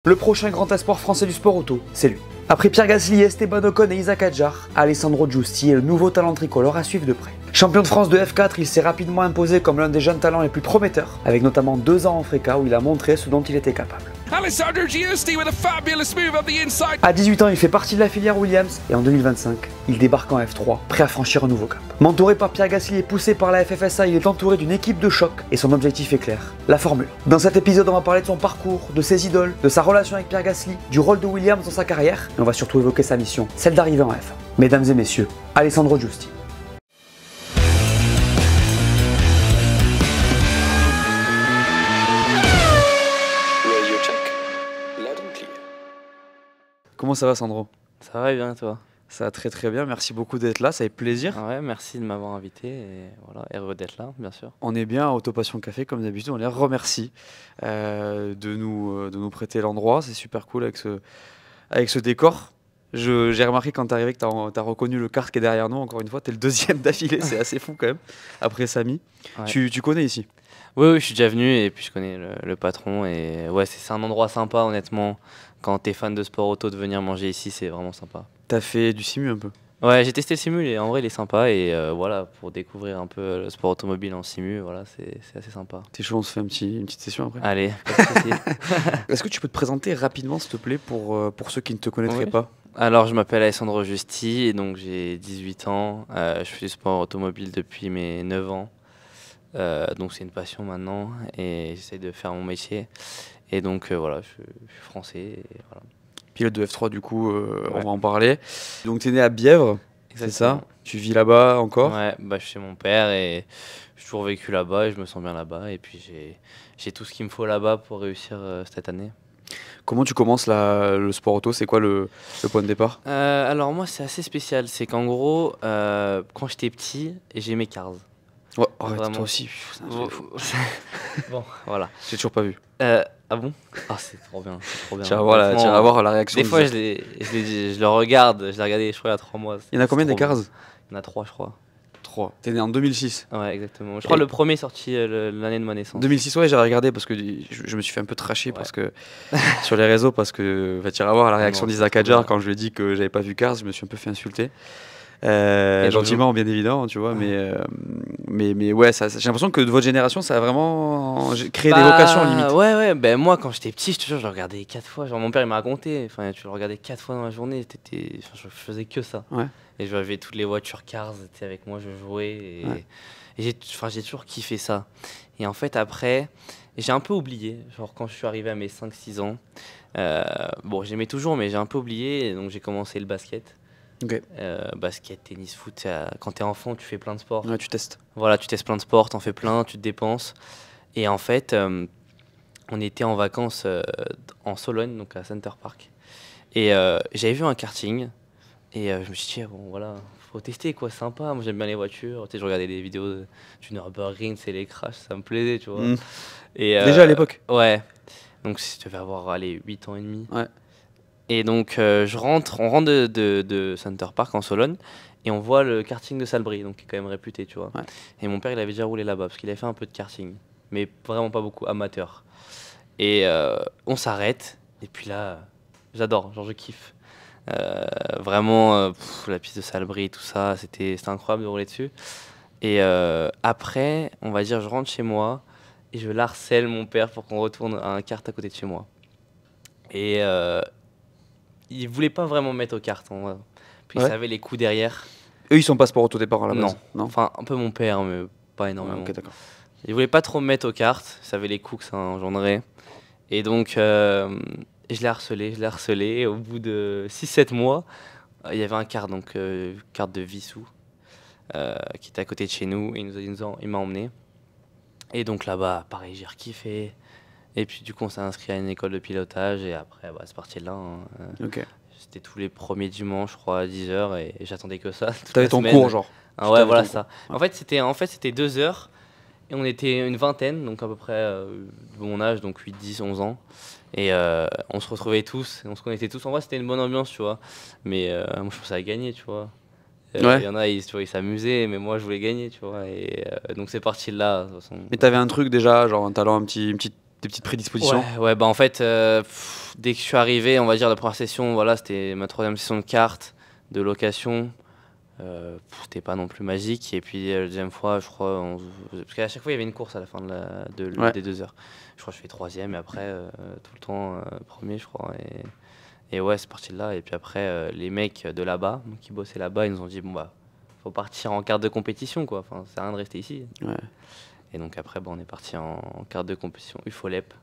Le prochain grand espoir français du sport auto, c'est lui. Après Pierre Gasly, Esteban Ocon et Isaac Hadjar, Alessandro Giusti est le nouveau talent tricolore à suivre de près. Champion de France de F4, il s'est rapidement imposé comme l'un des jeunes talents les plus prometteurs, avec notamment 2 ans en Freca où il a montré ce dont il était capable. Alessandro Giusti with a fabulous move of the inside. À 18 ans, il fait partie de la filière Williams et en 2025, il débarque en F3, prêt à franchir un nouveau cap. Mentoré par Pierre Gasly et poussé par la FFSA, il est entouré d'une équipe de choc et son objectif est clair, la Formule. Dans cet épisode, on va parler de son parcours, de ses idoles, de sa relation avec Pierre Gasly, du rôle de Williams dans sa carrière et on va surtout évoquer sa mission, celle d'arriver en F1. Mesdames et messieurs, Alessandro Giusti. Comment ça va Sandro? Ça va bien toi? Ça va très très bien, merci beaucoup d'être là, ça fait plaisir. Ouais, merci de m'avoir invité et voilà, heureux d'être là, bien sûr. On est bien à Autopassion Café comme d'habitude, on les remercie de nous prêter l'endroit, c'est super cool avec ce décor. J'ai remarqué quand t'es arrivé que t'as reconnu le kart qui est derrière nous, encore une fois, t'es le deuxième d'affilée, c'est assez fou quand même, après Samy. Ouais. Tu connais ici? Oui, je suis déjà venu et puis je connais le patron et ouais, c'est un endroit sympa honnêtement. Quand t'es fan de sport auto, de venir manger ici, c'est vraiment sympa. T'as fait du simu un peu? Ouais, j'ai testé le simu et en vrai il est sympa et voilà, pour découvrir un peu le sport automobile en simu, voilà, c'est assez sympa. T'es chaud, on se fait une petite session après? Allez, pas de soucis. Est-ce que tu peux te présenter rapidement s'il te plaît pour ceux qui ne te connaîtraient pas? Alors je m'appelle Alessandro Giusti et donc j'ai 18 ans, je fais du sport automobile depuis mes 9 ans. Donc c'est une passion maintenant et j'essaie de faire mon métier. Et donc voilà, je suis français. Et voilà. Pilote de F3 du coup, on va en parler. Donc tu es né à Bièvre, c'est ça? Tu vis là-bas encore? Ouais, bah, je suis chez mon père et j'ai toujours vécu là-bas et je me sens bien là-bas. Et puis j'ai tout ce qu'il me faut là-bas pour réussir cette année. Comment tu commences le sport auto? C'est quoi le point de départ? Alors moi c'est assez spécial, c'est qu'en gros, quand j'étais petit, j'aimais Cars. Ouais, arrête, toi aussi. Bon, voilà. J'ai toujours pas vu. Ah bon? Ah c'est trop bien, c'est trop bien. Tu vas voir la réaction. Des fois je le regarde, je l'ai regardé je crois il y a 3 mois. Il y en a combien des Cars? Il y en a 3 je crois. 3. T'es né en 2006? Ouais exactement. Je crois le premier sorti l'année de ma naissance. 2006 ouais, j'ai regardé parce que je me suis fait un peu tracher parce que sur les réseaux parce que tu iras voir la réaction d'Isaac Hadjar quand je lui ai dit que j'avais pas vu Cars, je me suis un peu fait insulter. Gentiment bien évidemment tu vois mais ouais j'ai l'impression que de votre génération ça a vraiment créé des vocations limite. Ouais ben moi quand j'étais petit je le regardais 4 fois, genre mon père il m'a raconté, enfin tu le regardais 4 fois dans la journée, je faisais que ça et je avais toutes les voitures Cars, avec moi je jouais et j'ai toujours kiffé ça et en fait après j'ai un peu oublié, genre quand je suis arrivé à mes 5-6 ans bon j'aimais toujours mais j'ai un peu oublié et donc j'ai commencé le basket. Okay. Basket, tennis, foot, quand t'es enfant tu fais plein de sports. Ouais, tu testes. Voilà, tu testes plein de sports, t'en fais plein, tu te dépenses. Et en fait, on était en vacances en Sologne, donc à Center Park. Et j'avais vu un karting. Et je me suis dit, bon voilà, faut tester quoi, sympa. Moi j'aime bien les voitures. Tu sais, je regardais des vidéos du Nürburgring, c'est les crashs, ça me plaisait, tu vois. Et, déjà à l'époque? Ouais. Donc je devais avoir, allez, 8 ans et demi. Ouais. Et donc on rentre de Center Park en Sologne et on voit le karting de Salbris, donc qui est quand même réputé, tu vois. Ouais. Et mon père il avait déjà roulé là-bas parce qu'il avait fait un peu de karting, mais vraiment pas beaucoup, amateur. Et on s'arrête et puis là, j'adore, genre je kiffe. Vraiment, la piste de Salbris, tout ça, c'était incroyable de rouler dessus. Et après, on va dire, je rentre chez moi et je harcèle mon père pour qu'on retourne à un kart à côté de chez moi. Et ils voulaient pas vraiment me mettre aux cartes, puis ils savaient les coups derrière. Eux ils sont pas sport auto départ à la base? Non, enfin un peu mon père mais pas énormément. Ouais, ok, d'accord. Ils voulaient pas trop me mettre aux cartes, ils savaient les coups que ça engendrait. Et donc je l'ai harcelé et au bout de 6-7 mois, il y avait un kart, donc kart de Vissou, qui était à côté de chez nous et il m'a emmené. Et donc là-bas, pareil, j'ai rekiffé. Et puis du coup on s'est inscrit à une école de pilotage et après c'est parti de là. Okay. C'était tous les premiers dimanches je crois à 10h et j'attendais que ça. T'avais ton cours genre? Ouais voilà ça. Ouais. En fait c'était 2 heures et on était une vingtaine, donc à peu près de mon âge, donc 8, 10, 11 ans. Et on se retrouvait tous, et on se connaissait tous. En vrai c'était une bonne ambiance tu vois. Mais moi je pensais à gagner tu vois. Il y en a, ils s'amusaient, mais moi je voulais gagner tu vois. Et donc c'est parti de là de toute façon. Mais t'avais un truc déjà, genre un talent, une petite petites prédispositions? Ouais, bah en fait, dès que je suis arrivé, on va dire la première session, voilà, c'était ma 3e session de cartes, de location. C'était pas non plus magique. Et puis la deuxième fois, je crois, parce qu'à chaque fois il y avait une course à la fin des 2 heures. Je crois que je fais 3e et après tout le temps premier, je crois. Et ouais, c'est parti de là. Et puis après, les mecs de là-bas, qui bossaient là-bas, ils nous ont dit bon bah, faut partir en carte de compétition quoi. Enfin, c'est rien de rester ici. Ouais. Et donc après, on est parti en carte de compétition UFOLEP.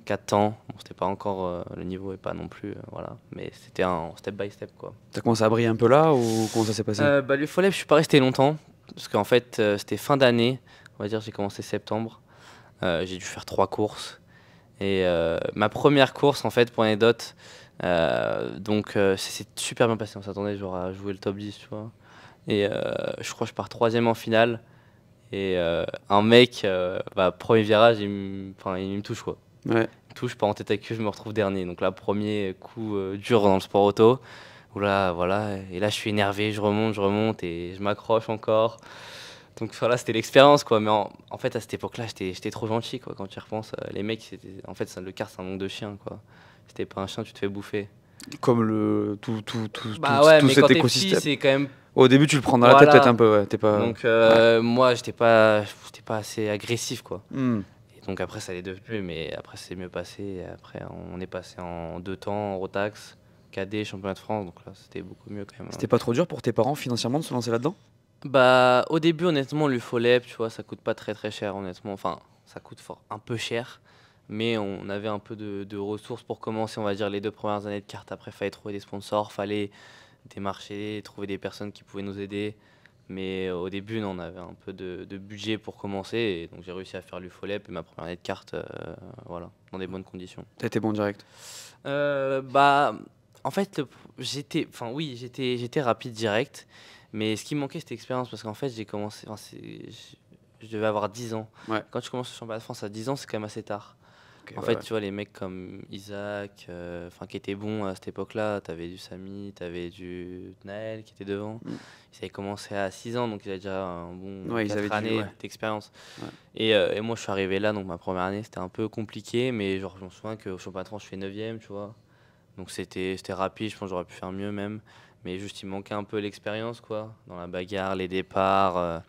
4 4 temps, bon, c'était pas encore, le niveau est pas non plus, voilà, mais c'était un step by step quoi. T'as commencé à briller un peu là ou comment ça s'est passé? L'UFOLEP, je suis pas resté longtemps, parce qu'en fait, c'était fin d'année, on va dire, j'ai commencé septembre, j'ai dû faire 3 courses, et ma première course, en fait, pour anecdote, donc c'est super bien passé, on s'attendait genre à jouer le top 10, tu vois, et je crois que je pars 3e en finale, et un mec, premier virage, il me touche quoi. Ouais. Touche pas en tête à queue, je me retrouve dernier. Donc là, premier coup dur dans le sport auto. Où là, voilà, et là je suis énervé, je remonte et je m'accroche encore. Donc voilà, c'était l'expérience quoi. Mais en fait, à cette époque-là, j'étais trop gentil quoi. Quand tu y repenses, les mecs, en fait, le kart, c'est un monde de chien quoi. Si t'es pas un chien, tu te fais bouffer. Comme tout Ouais, mais cet quand t'es écosystème. petit, c'est quand même. Au début, tu le prends dans la tête Voilà. peut-être un peu, ouais. T'es pas. Donc moi, j'étais pas assez agressif quoi. Donc après ça l'est devenu, mais après c'est mieux passé. Et après on est passé en 2 temps, en Rotax, cadet, championnat de France, donc là c'était beaucoup mieux quand même. C'était pas trop dur pour tes parents financièrement de se lancer là-dedans? Bah au début honnêtement l'UFOLEP, tu vois, ça coûte pas très cher honnêtement, enfin ça coûte un peu cher, mais on avait un peu de ressources pour commencer, on va dire les 2 premières années de carte. Après fallait trouver des sponsors, fallait démarcher, trouver des personnes qui pouvaient nous aider. Mais au début, non, on avait un peu de budget pour commencer. Et donc j'ai réussi à faire l'UFOLEP et ma première année de carte, voilà, dans des bonnes conditions. T'as été bon direct? En fait, j'étais rapide direct. Mais ce qui me manquait, c'était l'expérience. Parce qu'en fait, j'ai commencé, je devais avoir 10 ans. Ouais. Quand tu commences le championnat de France à 10 ans, c'est quand même assez tard. Okay, en fait, tu vois, les mecs comme Isaac, qui étaient bons à cette époque-là, t'avais du Samy, t'avais du Naël qui était devant. Ils avaient commencé à 6 ans, donc ils avaient déjà un bon 4 années d'expérience. Ouais. Et moi, je suis arrivé là, donc ma première année, c'était un peu compliqué, mais genre, je me souviens qu'au championnat de France, je fais 9e, tu vois. Donc c'était rapide, je pense que j'aurais pu faire mieux même. Mais juste, il me manquait un peu l'expérience, quoi, dans la bagarre, les départs.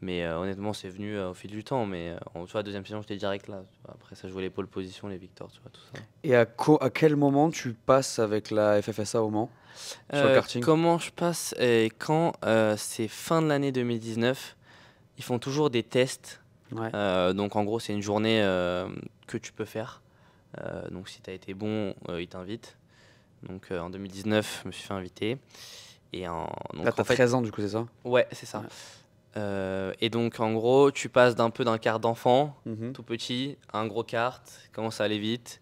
Mais honnêtement, c'est venu au fil du temps. Mais tu vois, 2e saison, j'étais direct là. Après, ça jouait les pôles position, les victoires, tu vois, tout ça. Et à quel moment tu passes avec la FFSA au Mans sur le karting? Comment je passe quand c'est fin de l'année 2019, ils font toujours des tests. Ouais. Donc en gros, c'est une journée que tu peux faire. Donc si tu as été bon, ils t'invitent. Donc en 2019, je me suis fait inviter. Donc, là, tu as 13 ans, du coup, c'est ça? Ouais, c'est ça. Ouais. Et donc en gros tu passes d'un kart d'enfant tout petit à un gros kart, commence à aller vite,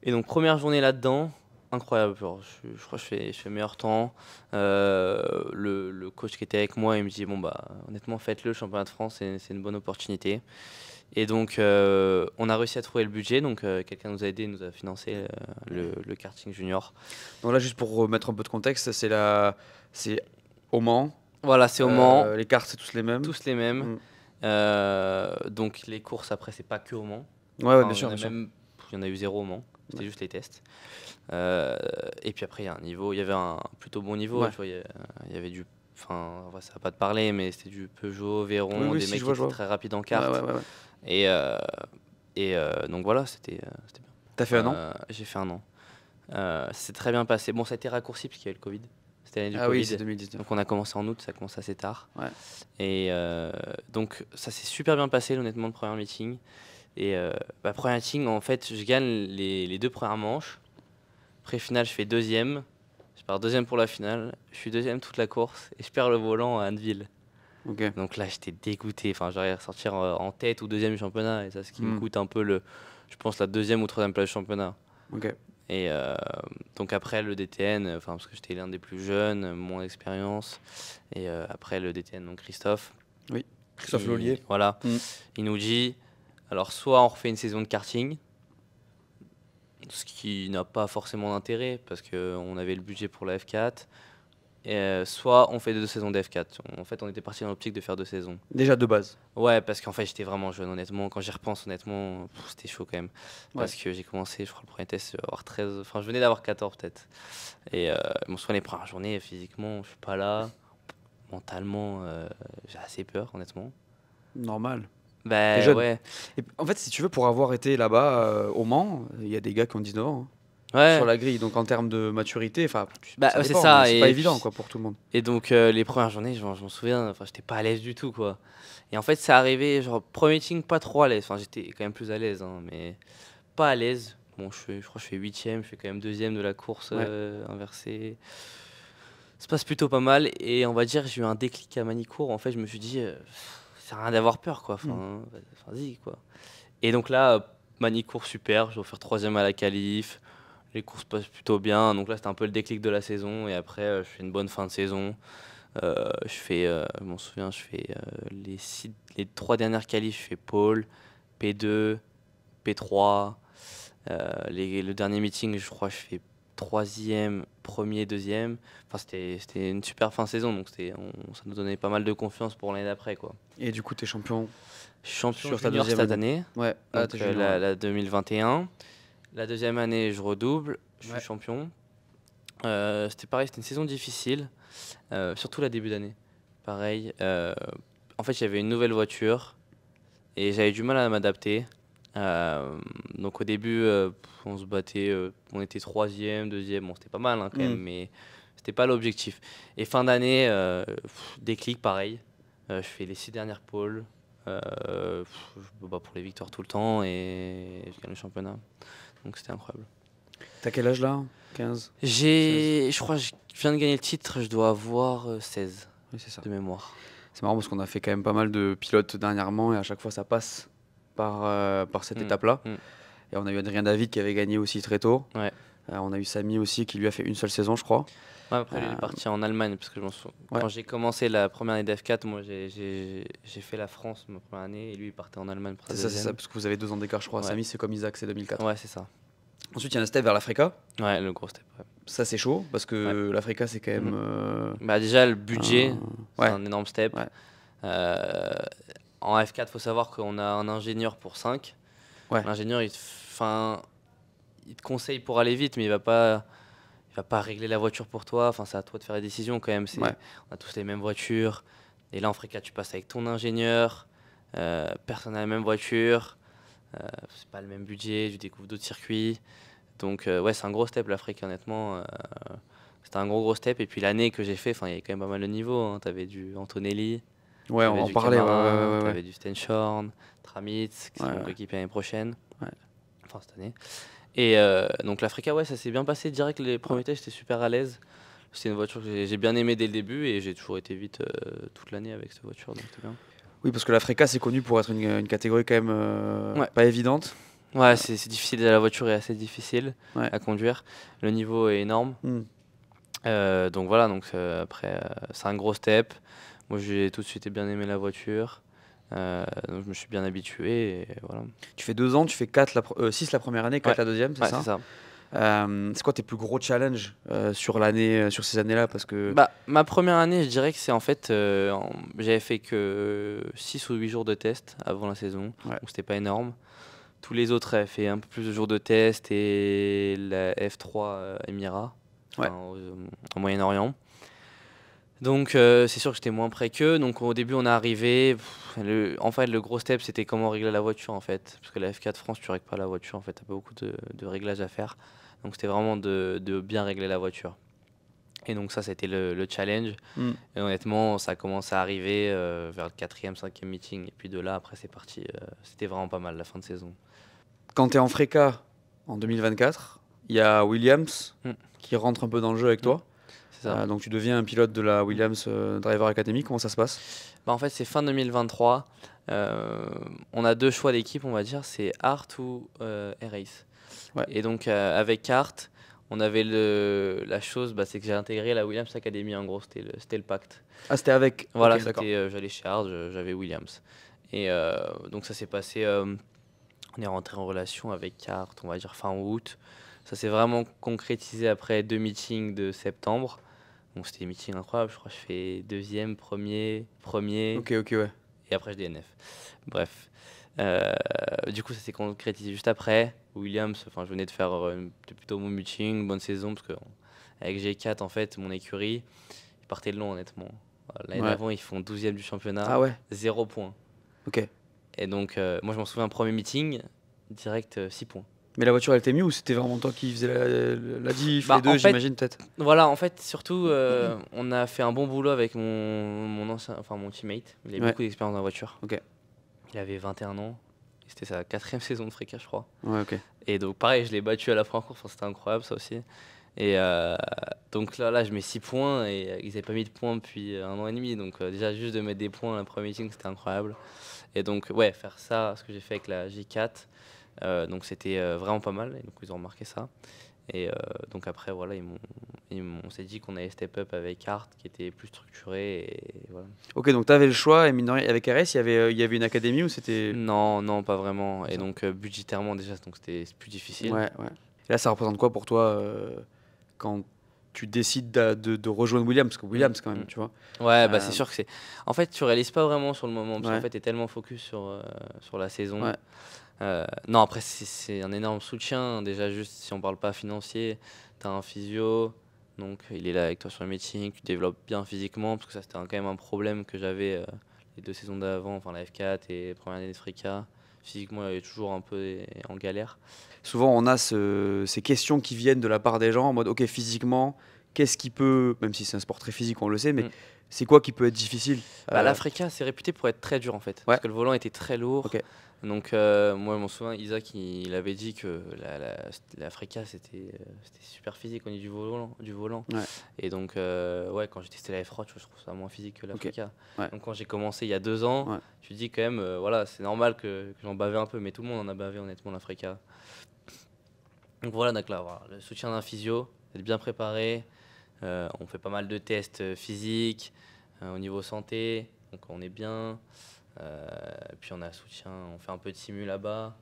et donc première journée là-dedans, incroyable, genre, je crois que je fais meilleur temps. Le coach qui était avec moi, il me dit bon bah honnêtement faites-le, le championnat de France, c'est une bonne opportunité. Et donc on a réussi à trouver le budget, donc quelqu'un nous a aidé, nous a financé le karting junior. Donc là, juste pour remettre un peu de contexte, c'est au Mans. Voilà, c'est au Mans. Les cartes, c'est tous les mêmes. Tous les mêmes. Donc les courses, après, c'est pas que au Mans. Ouais, bien sûr. Il y en a eu 0 au Mans. C'était juste les tests. Et puis après, il y avait un plutôt bon niveau. Ouais. Tu vois, il y avait du... Enfin, ça va pas te parler, mais c'était du Peugeot, Véron, des mecs qui étaient très rapides en kart. Ouais. Et donc voilà, c'était bien. T'as fait un an? J'ai fait un an. C'est très bien passé. Bon, ça a été raccourci parce qu'il y avait le Covid. C'était l'année du Covid. Oui, c'est 2019. Donc on a commencé en août, ça commence assez tard. Ouais. Et donc ça s'est super bien passé, honnêtement, le premier meeting. Et premier meeting, en fait, je gagne les 2 premières manches. Pré-finale, je fais 2e. Je pars 2e pour la finale. Je suis 2e toute la course et je perds le volant à Anneville. Okay. Donc là, j'étais dégoûté. Enfin, j'aurais ressortir en tête ou 2e du championnat. Et ça, ce qui me coûte un peu je pense, la 2e ou 3e place du championnat. Okay. Et donc après le DTN, parce que j'étais l'un des plus jeunes, moins d'expérience. Et après le DTN, donc Christophe. Oui, Christophe Lollier. Voilà. Il nous dit, alors soit on refait une saison de karting, ce qui n'a pas forcément d'intérêt parce qu'on avait le budget pour la F4. soit on fait 2 saisons d'F4. En fait, on était parti dans l'optique de faire 2 saisons. Déjà de base. Ouais, parce qu'en fait, j'étais vraiment jeune, honnêtement. Quand j'y repense, honnêtement, c'était chaud quand même. Parce que j'ai commencé, je crois, le premier test, je devais avoir 13. Enfin, je venais d'avoir 14 peut-être. Et je me souviens les premières journées, physiquement, je suis pas là. Mentalement, j'ai assez peur, honnêtement. Normal. Bah T'es jeune. ouais. Et en fait, si tu veux, pour avoir été là-bas au Mans, il y a des gars qui ont 19 ans Ouais. sur la grille. Donc en termes de maturité, Bah, ça c'est dépend, ça, mais c'est et pas puis- évident quoi, pour tout le monde. Et donc, les premières journées, je m'en souviens, enfin, j'étais pas à l'aise du tout, quoi. Et en fait, c'est arrivé, genre, premier meeting, pas trop à l'aise. Enfin, j'étais quand même plus à l'aise, hein, mais pas à l'aise. Bon, je crois que je fais 8ème, je fais quand même 2ème de la course Ouais. inversée. Ça se passe plutôt pas mal. Et on va dire, j'ai eu un déclic à Manicourt. En fait, je me suis dit, ça sert à rien d'avoir peur, quoi. Enfin, vas-y, quoi. Et donc là, Manicourt, super. Je vais faire 3ème à la qualif. Les courses passent plutôt bien. Donc là, c'était un peu le déclic de la saison. Et après, je fais une bonne fin de saison. Je m'en souviens, je fais les 3 dernières qualifs, je fais pole, P2, P3. Le dernier meeting, je crois, je fais 3e, 1er, 2e. Enfin, c'était une super fin de saison, donc ça nous donnait pas mal de confiance pour l'année d'après, quoi. Et du coup, t'es champion. Je suis champion Sur ta junior deuxième cette année, Ouais. donc, T'es junior, ouais. la 2021. La deuxième année, je redouble, je suis Ouais. champion. C'était pareil, c'était une saison difficile, surtout la début d'année. Pareil, en fait, j'avais une nouvelle voiture et j'avais du mal à m'adapter. Donc au début, on se battait, on était 3e, 2e, bon, c'était pas mal, hein, quand même, mais c'était pas l'objectif. Et fin d'année, déclic, pareil. Je fais les 6 dernières pôles. Je me bats pour les victoires tout le temps et je gagne le championnat. Donc c'était incroyable. T'as quel âge là? 15? Je crois que je viens de gagner le titre, je dois avoir 16 Oui, c'est ça. de mémoire. C'est marrant parce qu'on a fait quand même pas mal de pilotes dernièrement et à chaque fois ça passe par cette étape-là. Et on a eu Adrien David qui avait gagné aussi très tôt. Ouais. On a eu Samy aussi qui lui a fait une seule saison, je crois. Ouais, après, il est parti en Allemagne parce que Ouais. quand j'ai commencé la première année d'F4, moi j'ai fait la France ma première année et lui il partait en Allemagne pour sa C'est ça, deuxième. parce que vous avez 2 ans d'écart, je crois. Ouais. Samy, c'est comme Isaac, c'est 2004. Ouais, c'est ça. Ensuite, il y a un step vers l'Africa. Ouais, le gros step. Ouais. Ça, c'est chaud parce que l'Africa, c'est quand même. Bah déjà le budget, c'est ouais. un énorme step. Ouais. En F4, faut savoir qu'on a un ingénieur pour 5. Ouais. L'ingénieur, il te conseille pour aller vite, mais il va pas régler la voiture pour toi. Enfin, c'est à toi de faire les décisions quand même. Ouais. On a tous les mêmes voitures. Et là, en Africa, tu passes avec ton ingénieur. Personne n'a la même voiture. C'est pas le même budget. Tu découvres d'autres circuits. Donc, ouais, c'est un gros step l'Afrique, honnêtement. C'était un gros step. Et puis l'année que j'ai fait, il y avait quand même pas mal de niveaux. Hein. Tu avais du Antonelli. Ouais, on t'avais en du parlait. Camara, Ouais. T'avais du Stenshorn, Tramitz, qui seront équipés l'année prochaine. Ouais. Enfin, cette année. Et donc l'Africa, ouais, ça s'est bien passé direct. Les premiers tests, j'étais super à l'aise. C'est une voiture que j'ai bien aimée dès le début et j'ai toujours été vite toute l'année avec cette voiture. Donc c'était bien. Oui, parce que l'Africa, c'est connu pour être une catégorie quand même Ouais. pas évidente. Ouais, c'est difficile. La voiture est assez difficile à conduire. Le niveau est énorme. Donc voilà, après, c'est un gros step. Moi, j'ai tout de suite bien aimé la voiture. Donc je me suis bien habitué. Et voilà. Tu fais 2 ans, tu fais 6 la première année, 4 la deuxième, c'est Ouais, ça? c'est ça. C'est quoi tes plus gros challenges sur ces années-là parce que... Bah, ma première année, je dirais que c'est en fait, j'avais fait que 6 ou 8 jours de test avant la saison, donc c'était pas énorme. Tous les autres avaient fait un peu plus de jours de test et la F3 Émirats, en Moyen-Orient. Donc c'est sûr que j'étais moins prêt qu'eux. Donc au début on est arrivé. En fait le gros step c'était comment régler la voiture en fait. Parce que la F4 France tu règles pas la voiture en fait. T'as pas beaucoup de réglages à faire. Donc c'était vraiment de bien régler la voiture. Et donc ça c'était le challenge. Et honnêtement ça a commencé à arriver vers le 4e, 5e meeting. Et puis de là après c'est parti. C'était vraiment pas mal la fin de saison. Quand tu es en Freca en 2024, il y a Williams qui rentre un peu dans le jeu avec toi. Donc tu deviens un pilote de la Williams Driver Academy, comment ça se passe? En fait c'est fin 2023, on a 2 choix d'équipe on va dire, c'est Art ou Air-Race. Et donc avec Art, on avait la chose, c'est que j'ai intégré la Williams Academy en gros, c'était le pacte. Ah c'était avec? Voilà, okay, j'allais chez Art, j'avais Williams. Et donc ça s'est passé, on est rentré en relation avec Art, on va dire fin août. Ça s'est vraiment concrétisé après 2 meetings de septembre. Donc c'était des meetings incroyables. Je crois que je fais deuxième, premier, Ok, ouais. et après je DNF. Bref. Du coup, ça s'est concrétisé juste après. Williams, enfin, je venais de faire plutôt mon meeting, bonne saison, parce que avec G4, en fait, mon écurie, ils partaient de long, honnêtement. L'année d'avant, ils font 12e du championnat, Ah ouais. 0 points. Ok. Et donc, moi, je m'en souviens, premier meeting, direct 6 points. Mais la voiture, elle était mieux ou c'était vraiment toi qui faisais la diff, Bah, les deux, en fait, j'imagine, peut-être? Voilà, en fait, surtout, on a fait un bon boulot avec mon ancien, enfin mon teammate. Il avait Ouais. beaucoup d'expérience dans la voiture. Ok. Il avait 21 ans. Et c'était sa 4e saison de Freca, je crois. Ouais, ok. Et donc, pareil, je l'ai battu à la première course. Enfin, c'était incroyable, ça aussi. Et donc là, je mets 6 points. Et ils n'avaient pas mis de points depuis 1 an et demi. Donc, déjà, juste de mettre des points à la première meeting, c'était incroyable. Et donc, ouais, faire ça, ce que j'ai fait avec la J4. Donc, c'était vraiment pas mal. Et donc, ils ont remarqué ça. Et donc après, voilà, on s'est dit qu'on allait step up avec Art, qui était plus structuré. Et voilà. Ok, donc tu avais le choix, et mine de rien, avec RS, il y avait une académie ou c'était... Non, pas vraiment. Et donc budgétairement déjà, donc c'était plus difficile. Ouais. Et là, ça représente quoi pour toi quand tu décides de rejoindre Williams? Parce que Williams, quand même, tu vois. Ouais, bah c'est sûr que c'est... En fait, tu réalises pas vraiment sur le moment, parce Ouais. qu'en fait, t'es tellement focus sur la saison. Ouais. Non, après, c'est un énorme soutien. Déjà, juste si on parle pas financier, tu as un physio, donc il est là avec toi sur le meeting, tu développes bien physiquement, parce que ça, c'était quand même un problème que j'avais les 2 saisons d'avant, enfin la F4 et la première année de Freca. Physiquement, il est toujours un peu en galère. Souvent, on a ces questions qui viennent de la part des gens en mode, ok, physiquement, qu'est-ce qui peut, même si c'est un sport très physique, on le sait, mais c'est quoi qui peut être difficile? La Freca, c'est réputé pour être très dur en fait, parce que le volant était très lourd. Ok. Donc moi, je m'en souviens, Isaac, il avait dit que la Freca, c'était super physique au niveau du volant. Ouais. Et donc, quand j'ai testé la F3, je trouve ça moins physique que la Freca. Ouais. Donc quand j'ai commencé il y a 2 ans, tu te dis quand même, voilà, c'est normal que j'en bavais un peu, mais tout le monde en a bavé honnêtement la Freca. Donc voilà, donc là, voilà, le soutien d'un physio, être bien préparé, on fait pas mal de tests physiques, au niveau santé, donc on est bien. Puis on a soutien, on fait un peu de simu là-bas,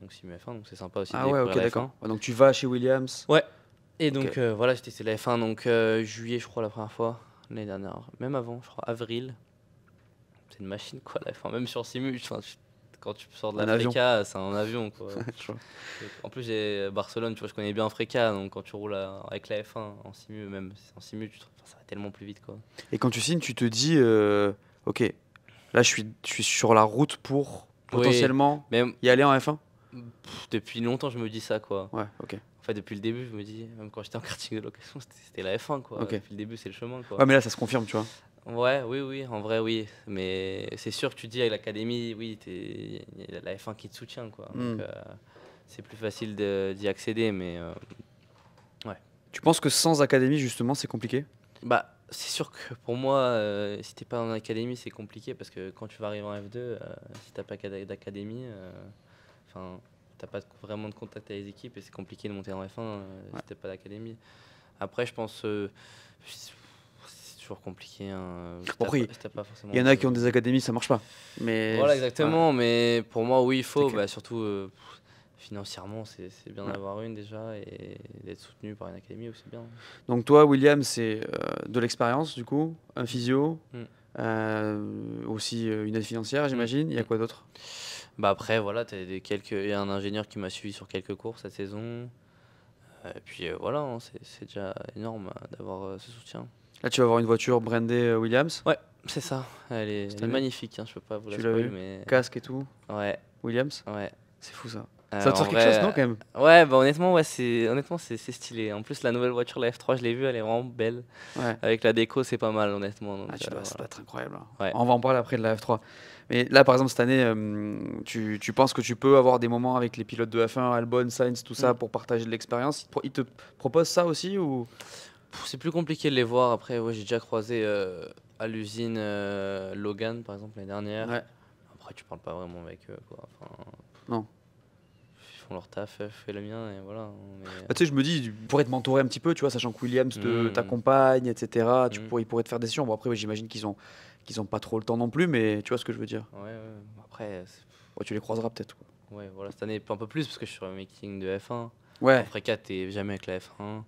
donc simu F1, donc c'est sympa aussi de découvrir ok, la d'accord. F1. Donc tu vas chez Williams. Ouais. Et donc voilà, j'ai testé la F1 donc juillet je crois la première fois, l'année dernière, même avant, je crois avril. C'est une machine quoi la F1, même sur simu, quand tu sors de la Freca, c'est un avion quoi. En plus j'ai Barcelone, tu vois, je connais bien Freca, donc quand tu roules avec la F1 en simu, même en simu, ça va tellement plus vite quoi. Et quand tu signes, tu te dis, ok, là je suis sur la route pour potentiellement y aller en F1? Depuis longtemps je me dis ça quoi. Ouais, ok. En fait depuis le début je me dis, même quand j'étais en karting de location, c'était la F1 quoi. Okay. Depuis le début c'est le chemin quoi. Ouais mais là ça se confirme tu vois. Ouais, oui, en vrai oui. Mais c'est sûr que tu dis avec l'académie, oui, il y a la F1 qui te soutient quoi. Donc c'est plus facile d'y accéder mais ouais. Tu penses que sans académie justement c'est compliqué? Bah c'est sûr que pour moi, si t'es pas en académie c'est compliqué parce que quand tu vas arriver en F2, si t'as pas d'académie, enfin t'as pas vraiment de contact avec les équipes et c'est compliqué de monter en F1 si t'as pas d'académie. Après je pense c'est toujours compliqué. Après il y en a qui ont des académies, ça marche pas. Mais voilà exactement, mais pour moi oui il faut, surtout financièrement c'est bien d'avoir une déjà et d'être soutenu par une académie aussi bien. Donc toi William c'est de l'expérience du coup, un physio, aussi une aide financière j'imagine, il y a quoi d'autre? Bah après voilà, il y a un ingénieur qui m'a suivi sur quelques courses cette saison. Et puis voilà, hein, c'est déjà énorme d'avoir ce soutien. Là tu vas avoir une voiture brandée Williams? Ouais, c'est ça, elle est magnifique, hein, je peux pas vous la spoiler mais... Casque et tout? Ouais. Williams? Ouais. C'est fou ça. Ça te sort quelque chose non quand même? Ouais bah honnêtement c'est stylé. En plus la nouvelle voiture la F3 je l'ai vue, elle est vraiment belle. Ouais. Avec la déco c'est pas mal honnêtement. Donc, ça doit être incroyable. Ouais. On va en parler après de la F3. Mais là par exemple cette année tu penses que tu peux avoir des moments avec les pilotes de F1, Albon, Sainz, tout ça pour partager de l'expérience? Ils te proposent ça aussi ou? C'est plus compliqué de les voir. Après j'ai déjà croisé à l'usine Logan par exemple l'année dernière. Ouais. Après tu parles pas vraiment avec eux quoi. Enfin, non. Ils font leur taf, fais le mien et voilà. Tu sais, je me dis, pour être mentoré un petit peu, tu vois, sachant que Williams t'accompagne, etc. Ils pourraient te faire des sessions. Bon, après, j'imagine qu'ils ont pas trop le temps non plus, mais tu vois ce que je veux dire. Ouais. Après, tu les croiseras peut-être. Ouais, voilà, cette année un peu plus parce que je suis sur le meeting de F1. Ouais. Après 4, t'es jamais avec la F1.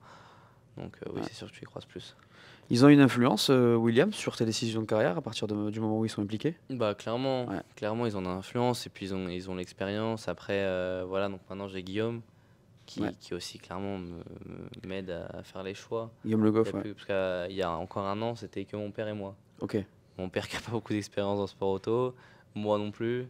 Donc oui, c'est sûr que tu les croises plus. Ils ont une influence, Williams, sur tes décisions de carrière à partir du moment où ils sont impliqués? Bah clairement, Ouais. clairement ils ont l'influence et puis ils ont l'expérience. Après, voilà, donc maintenant j'ai Guillaume Ouais. qui aussi clairement m'aide à faire les choix. Guillaume Le Il y a Goff, ouais. plus- parce qu'il y a encore un an, c'était que mon père et moi. Ok. Mon père qui n'a pas beaucoup d'expérience dans le sport auto, moi non plus.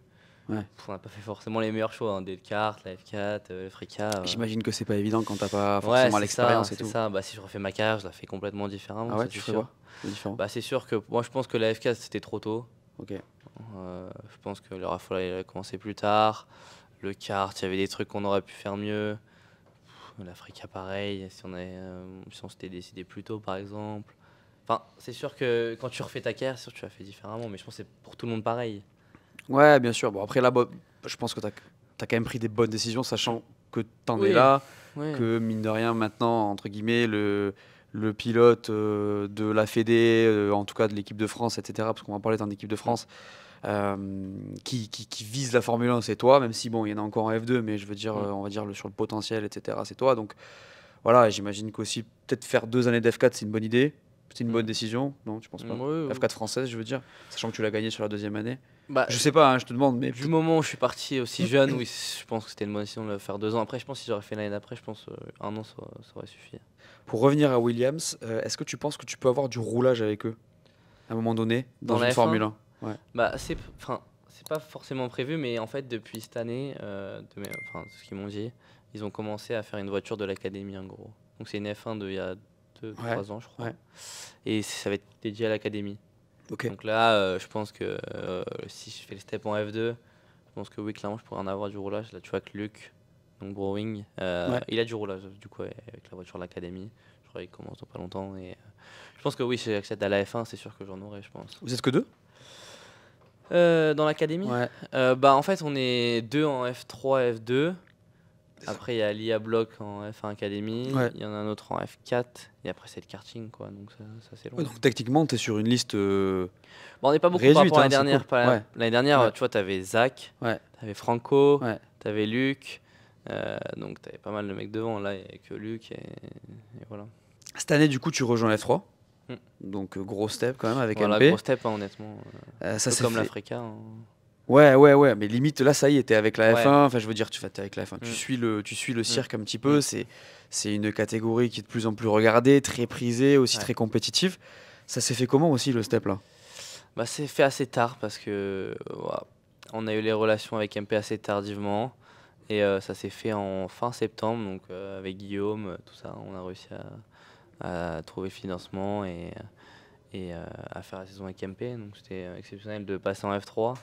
Ouais. On n'a pas fait forcément les meilleurs choix, hein, des cartes, la F4, le Freca. J'imagine que c'est pas évident quand t'as pas Ouais, forcément c'est l'expérience ça, et c'est tout. ça. Bah, si je refais ma carrière, je la fais complètement différemment, Ah ouais, ça, tu c'est ferais sûr. quoi? C'est différent. Bah, c'est sûr que moi je pense que la F4 c'était trop tôt. Ok. Je pense que le RAF il a commencé plus tard. Le kart, il y avait des trucs qu'on aurait pu faire mieux. L'Africa pareil, si on s'était décidé plus tôt par exemple. Enfin, c'est sûr que quand tu refais ta carrière, c'est sûr que tu l'as fait différemment, mais je pense que c'est pour tout le monde pareil. Ouais, bien sûr. Bon, après là, je pense que t'as quand même pris des bonnes décisions, sachant que t'en es Oui, là, ouais. que mine de rien, maintenant, entre guillemets, le pilote de la Fédé, en tout cas de l'équipe de France, etc., parce qu'on va parler dans l'équipe de France, qui vise la Formule 1, c'est toi, même si bon, il y en a encore en F2, mais je veux dire, on va dire sur le potentiel, etc., c'est toi. Donc voilà, j'imagine qu'aussi, peut-être faire 2 années d'F4, c'est une bonne idée. C'est une bonne décision, non, tu penses pas? Ouais, F4 française, je veux dire, sachant que tu l'as gagné sur la 2e année. bah, Je sais pas, hein, je te demande, mais du moment où je suis parti aussi jeune, oui, je pense que c'était une bonne décision de le faire 2 ans. Après, je pense que si j'aurais fait l'année d'après, je pense un an, ça aurait suffi. pour revenir à Williams, est-ce que tu penses que tu peux avoir du roulage avec eux à un moment donné dans Dans une la Formule F1? 1? Ouais. Bah, c'est pas forcément prévu, mais en fait, depuis cette année, ce qu'ils m'ont dit, ils ont commencé à faire une voiture de l'académie en gros. Donc, c'est une F1 d'il y a 2-3 ans, je crois. ouais. Et ça va être dédié à l'académie. Ok. Donc là, je pense que si je fais le step en F2, je pense que oui, clairement, je pourrais en avoir du roulage. Là, tu vois que Luc, donc Browing, Ouais. il a du roulage du coup avec la voiture de l'académie. Je crois qu'il commence dans pas longtemps. Et je pense que oui, si j'accède à la F1, c'est sûr que j'en aurai, je pense. Vous êtes que 2? Dans l'académie, Ouais. bah en fait, on est 2 en F3, F2. Après, il y a l'IA Block en F1 Academy. Ouais. Il y en a un autre en F4. Et après, c'est le karting, quoi. Donc, ça c'est long. Ouais, donc techniquement, tu es sur une liste. Bon, on n'est pas beaucoup par réduite, rapport à hein, l'année c'est dernière. cool. Ouais. L'année dernière, Ouais. tu vois, t'avais Zach, Ouais. t'avais Franco, Ouais. t'avais Luc. Donc, t'avais pas mal de mecs devant. Là, il n'y a que Luc. Et voilà. Cette année, du coup, tu rejoins F3. Mm. Donc, gros step quand même avec Voilà, MP. gros step, hein, honnêtement. Ça, c'est Comme fait. l'Africa. Hein. Ouais. Mais limite, là, ça y est, t'es avec la Ouais. F1. Enfin, je veux dire, t'es avec la F1. Mm. Tu suis le cirque un petit peu. C'est une catégorie qui est de plus en plus regardée, très prisée, aussi Ouais. très compétitive. Ça s'est fait comment aussi, le step là? Bah, c'est fait assez tard parce que voilà, on a eu les relations avec MP assez tardivement et ça s'est fait en fin septembre, donc avec Guillaume, tout ça, on a réussi à trouver le financement et à faire la saison avec MP, donc c'était exceptionnel de passer en F3.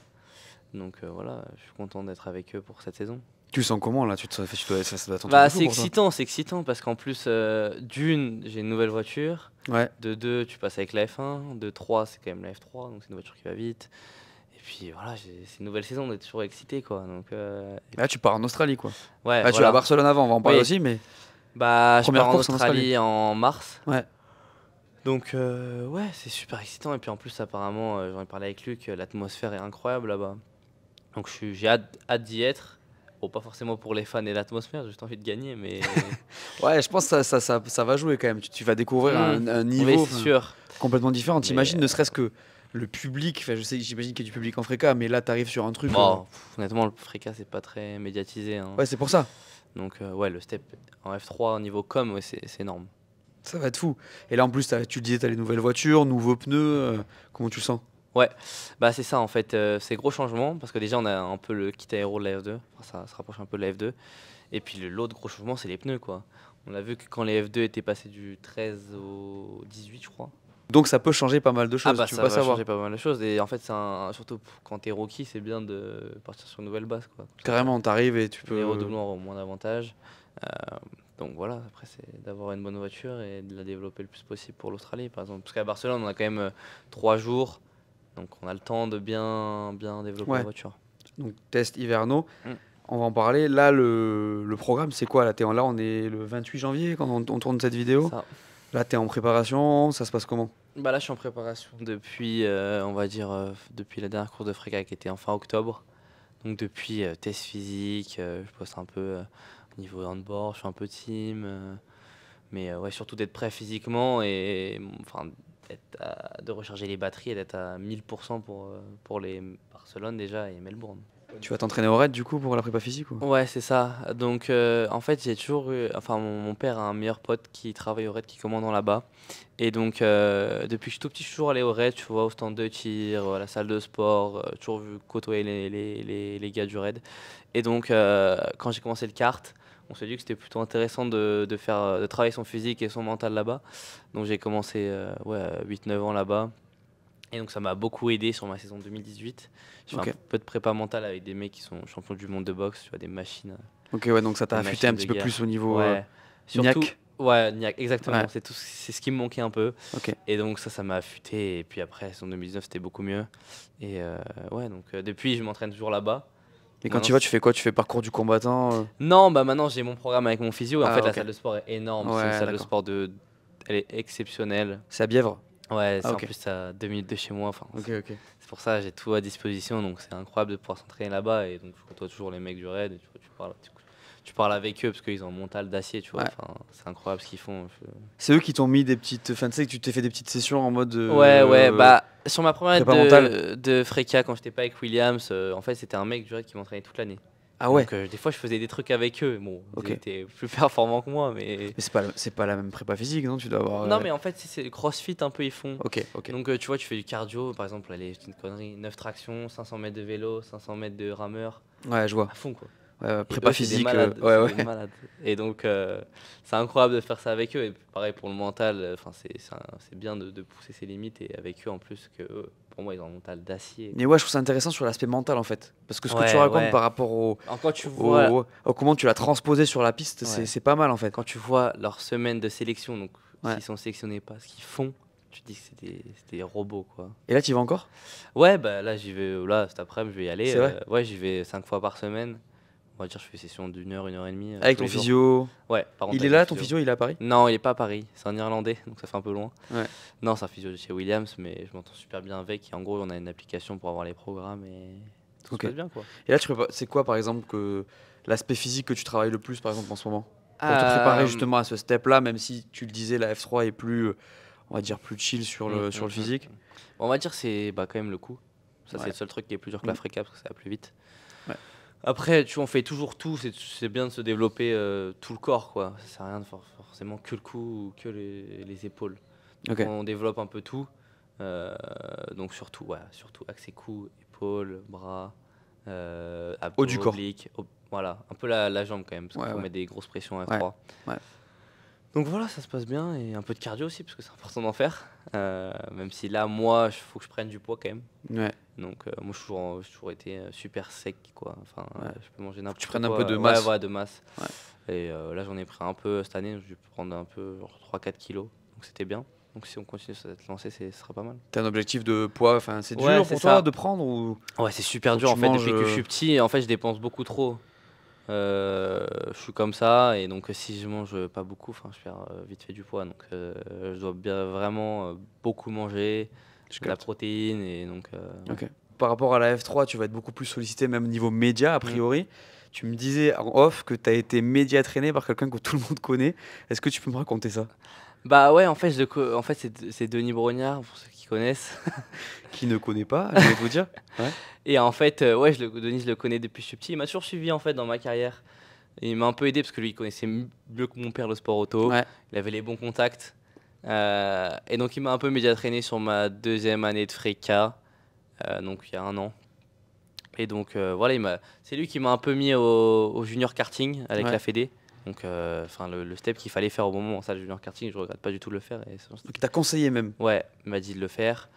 Donc voilà, je suis content d'être avec eux pour cette saison. Tu le sens comment là? Ça doit être un truc Bah, de fou pour toi. c'est excitant parce qu'en plus, d'une, j'ai une nouvelle voiture. Ouais. De 2, tu passes avec la F1. De 3, c'est quand même la F3, donc c'est une voiture qui va vite. Et puis voilà, c'est une nouvelle saison, on est toujours excité, quoi. Donc, Là, tu pars en Australie quoi. ouais, Ah, tu es à Barcelone avant, on va en parler Oui. aussi, mais. Bah, je Première pars en course en Australie en mars. Ouais. Donc, ouais, c'est super excitant. Et puis en plus, apparemment, j'en ai parlé avec Luc, l'atmosphère est incroyable là-bas. Donc, j'ai hâte d'y être. Bon, pas forcément pour les fans et l'atmosphère, j'ai juste envie de gagner, mais. Ouais, je pense que ça va jouer quand même. Tu vas découvrir un niveau Oui, c'est sûr. complètement différent. T'imagines Mais, ne serait-ce que le public, enfin j'imagine qu'il y a du public en Freca, mais là t'arrives sur un truc. Bon, honnêtement, le Freca, c'est pas très médiatisé. Hein. Ouais, c'est pour ça. Donc, ouais, le step en F3 au niveau com, ouais, c'est énorme. Ça va être fou. Et là en plus, tu le disais, t'as les nouvelles voitures, nouveaux pneus. Comment tu le sens? Bah, c'est ça en fait, c'est gros changement parce que déjà on a un peu le kit aéro de la F2, enfin, ça se rapproche un peu de la F2. Et puis l'autre gros changement, c'est les pneus, quoi. On a vu que quand les F2 étaient passés du 13 au 18, je crois. Donc ça peut changer pas mal de choses. Bah tu ça peux va pas savoir. changer pas mal de choses. Et en fait, surtout quand t'es rookie, c'est bien de partir sur une nouvelle base, quoi. Carrément, t'arrives et tu Les peux. redoublants auront moins d'avantages. Donc voilà, après c'est d'avoir une bonne voiture et de la développer le plus possible pour l'Australie, par exemple. Parce qu'à Barcelone, on a quand même 3 jours. Donc on a le temps de bien développer Ouais. la voiture. Donc test hivernaux. Mm. On va en parler. Là, le programme, c'est quoi là, là, on est le 28 janvier quand on tourne cette vidéo. Ça. Là, t'es en préparation. Ça se passe comment? Bah là, je suis en préparation depuis, on va dire, depuis la dernière course de Freca qui était en fin octobre. Donc depuis, test physique, je bosse un peu au niveau handboard, je fais un peu team. Mais ouais, surtout d'être prêt physiquement et enfin, de recharger les batteries et d'être à 1000% pour les Barcelone déjà et Melbourne. Tu vas t'entraîner au raid du coup pour la prépa physique ou? Ouais, c'est ça. Donc, en fait, j'ai toujours eu. Enfin, mon père a un meilleur pote qui travaille au raid, qui commande là-bas. Et donc, depuis que je suis tout petit, je suis toujours allé au raid, tu vois, au stand de tir, à la salle de sport, toujours vu côtoyer les gars du raid. Et donc, quand j'ai commencé le kart, on s'est dit que c'était plutôt intéressant de travailler son physique et son mental là-bas. Donc, j'ai commencé ouais, 8-9 ans là-bas. Et donc ça m'a beaucoup aidé sur ma saison 2018. J'ai fait un peu de prépa mentale avec des mecs qui sont champions du monde de boxe, tu vois, des machines. Ok, ouais, donc ça t'a des affûté un machines petit de peu guerre. plus au niveau Ouais. Surtout, niaque. ouais, niaque, exactement. Ouais. C'est ce qui me manquait un peu. Ok. Et donc ça m'a affûté. Et puis après, la saison 2019, c'était beaucoup mieux. Et ouais, donc depuis, je m'entraîne toujours là-bas. Et quand tu vas, tu fais quoi? Tu fais parcours du combattant Non, bah maintenant, j'ai mon programme avec mon physio. Et en Ah, fait, la ok. salle de sport est énorme. Ouais, C'est une salle de d'accord. sport elle est exceptionnelle. C'est à Bièvre? Ouais, c'est Ah, en ok. plus à 2 minutes de chez moi. Enfin, Ok, ok. c'est pour ça, j'ai tout à disposition, donc c'est incroyable de pouvoir s'entraîner là-bas. Et donc, je côtoie toujours les mecs du raid. Et tu parles avec eux parce qu'ils ont un mental d'acier, tu vois. Ouais. Enfin, c'est incroyable ce qu'ils font. C'est eux qui t'ont mis des petites. Enfin, tu sais que tu t'es fait des petites sessions en mode. Ouais, bah, sur ma première prépa année mentale. de Freka, quand j'étais pas avec Williams, en fait, c'était un mec du raid qui m'entraînait toute l'année. Ah ouais. Donc, des fois, je faisais des trucs avec eux. Bon, Ok. ils étaient plus performants que moi, mais. Mais c'est pas la même prépa physique, non? Tu dois avoir. Non, mais en fait, c'est le crossfit un peu, ils font. Ok, ok. Donc, tu vois, tu fais du cardio, par exemple, allez, c'est une connerie, 9 tractions, 500 mètres de vélo, 500 mètres de rameur, Ouais, je vois. à fond, quoi. Ouais, Et prépa eux, c'est des physique. malades, Ouais, c'est des ouais. malades. Et donc, c'est incroyable de faire ça avec eux. Et pareil pour le mental, enfin, c'est bien de pousser ses limites. Et avec eux, en plus, que eux, pour moi, ils ont un mental d'acier. Mais ouais, je trouve ça intéressant sur l'aspect mental en fait. Parce que ce que Ouais, tu racontes ouais. par rapport au, Quand tu vois, au comment tu l'as transposé sur la piste, Ouais. c'est pas mal en fait. quand tu vois leur semaine de sélection, donc Ouais. s'ils sont sélectionnés pas, ce qu'ils font, tu te dis que c'est des robots, quoi. Et là, tu y vas encore? Ouais, bah là, j'y vais, là, cet après-midi, je vais y aller. C'est vrai? Ouais, j'y vais 5 fois par semaine. On va dire, je fais session d'1 heure, 1 heure et demie. Avec tous ton les jours. physio? Ouais, par contre, Il est avec là, mon ton physio, il est à Paris? Non, il est pas à Paris, c'est un Irlandais, donc ça fait un peu loin. Ouais. Non, c'est un physio de chez Williams, mais je m'entends super bien avec. Et en gros, on a une application pour avoir les programmes et tout Ok. se passe bien, quoi. Et là, c'est quoi par exemple que l'aspect physique que tu travailles le plus par exemple en ce moment? Pour te préparer justement à ce step-là, même si tu le disais, la F3 est plus, on va dire, plus chill sur le physique. Bon, on va dire c'est bah, quand même le coup. Ça, Ouais. c'est le seul truc qui est plus dur que la Freca parce que ça va plus vite. Ouais. Après, tu vois, on fait toujours tout. C'est bien de se développer tout le corps, quoi. Ça sert à rien de forcément que le cou ou que les épaules. Ok. On développe un peu tout. Donc surtout axe et cou, épaules, bras, abdos, Haut du corps. obliques, voilà, un peu la jambe quand même, parce qu'il Ouais, faut ouais. mettre des grosses pressions à Ouais, F3. ouais. Donc voilà, ça se passe bien, et un peu de cardio aussi, parce que c'est important d'en faire. Même si là, moi, il faut que je prenne du poids quand même. Ouais. Donc moi, j'ai toujours été super sec, quoi. Enfin, Ouais. je peux manger n'importe tu quoi. prennes un peu de masse. Ouais, de masse. Ouais. Et là, j'en ai pris un peu cette année, je vais prendre un peu, genre 3-4 kilos. Donc c'était bien. Donc si on continue sur cette lancée, ce sera pas mal. T'as un objectif de poids, enfin c'est Ouais, dur c'est pour toi ça. de prendre ou? Ouais, c'est super Faut dur que en tu fait. manges, Depuis que je suis petit, en fait, je dépense beaucoup trop. Je suis comme ça, et donc si je mange pas beaucoup, enfin, je perds vite fait du poids. Donc je dois bien vraiment beaucoup manger, de la protéine, et donc. Ok. Par rapport à la F3, tu vas être beaucoup plus sollicité, même niveau média, a priori. Tu me disais en off que tu as été média traîné par quelqu'un que tout le monde connaît. Est-ce que tu peux me raconter ça? Bah ouais, en fait, c'est Denis Brognard, pour ceux qui connaissent. Qui ne connaît pas, je vais vous dire. Ouais. Et en fait, ouais, Denis, je le connais depuis que je suis petit. Il m'a toujours suivi en fait dans ma carrière. Et il m'a un peu aidé parce que lui, il connaissait mieux que mon père le sport auto. Ouais. Il avait les bons contacts. Et donc, il m'a un peu média traîné sur ma 2e année de Freca, donc il y a 1 an. Et donc, voilà, c'est lui qui m'a un peu mis au junior karting avec la Fédé. Donc, le step qu'il fallait faire au bon moment, ça, le junior karting, je regrette pas du tout de le faire. Donc, il t'a conseillé même. Ouais, il m'a dit de le faire.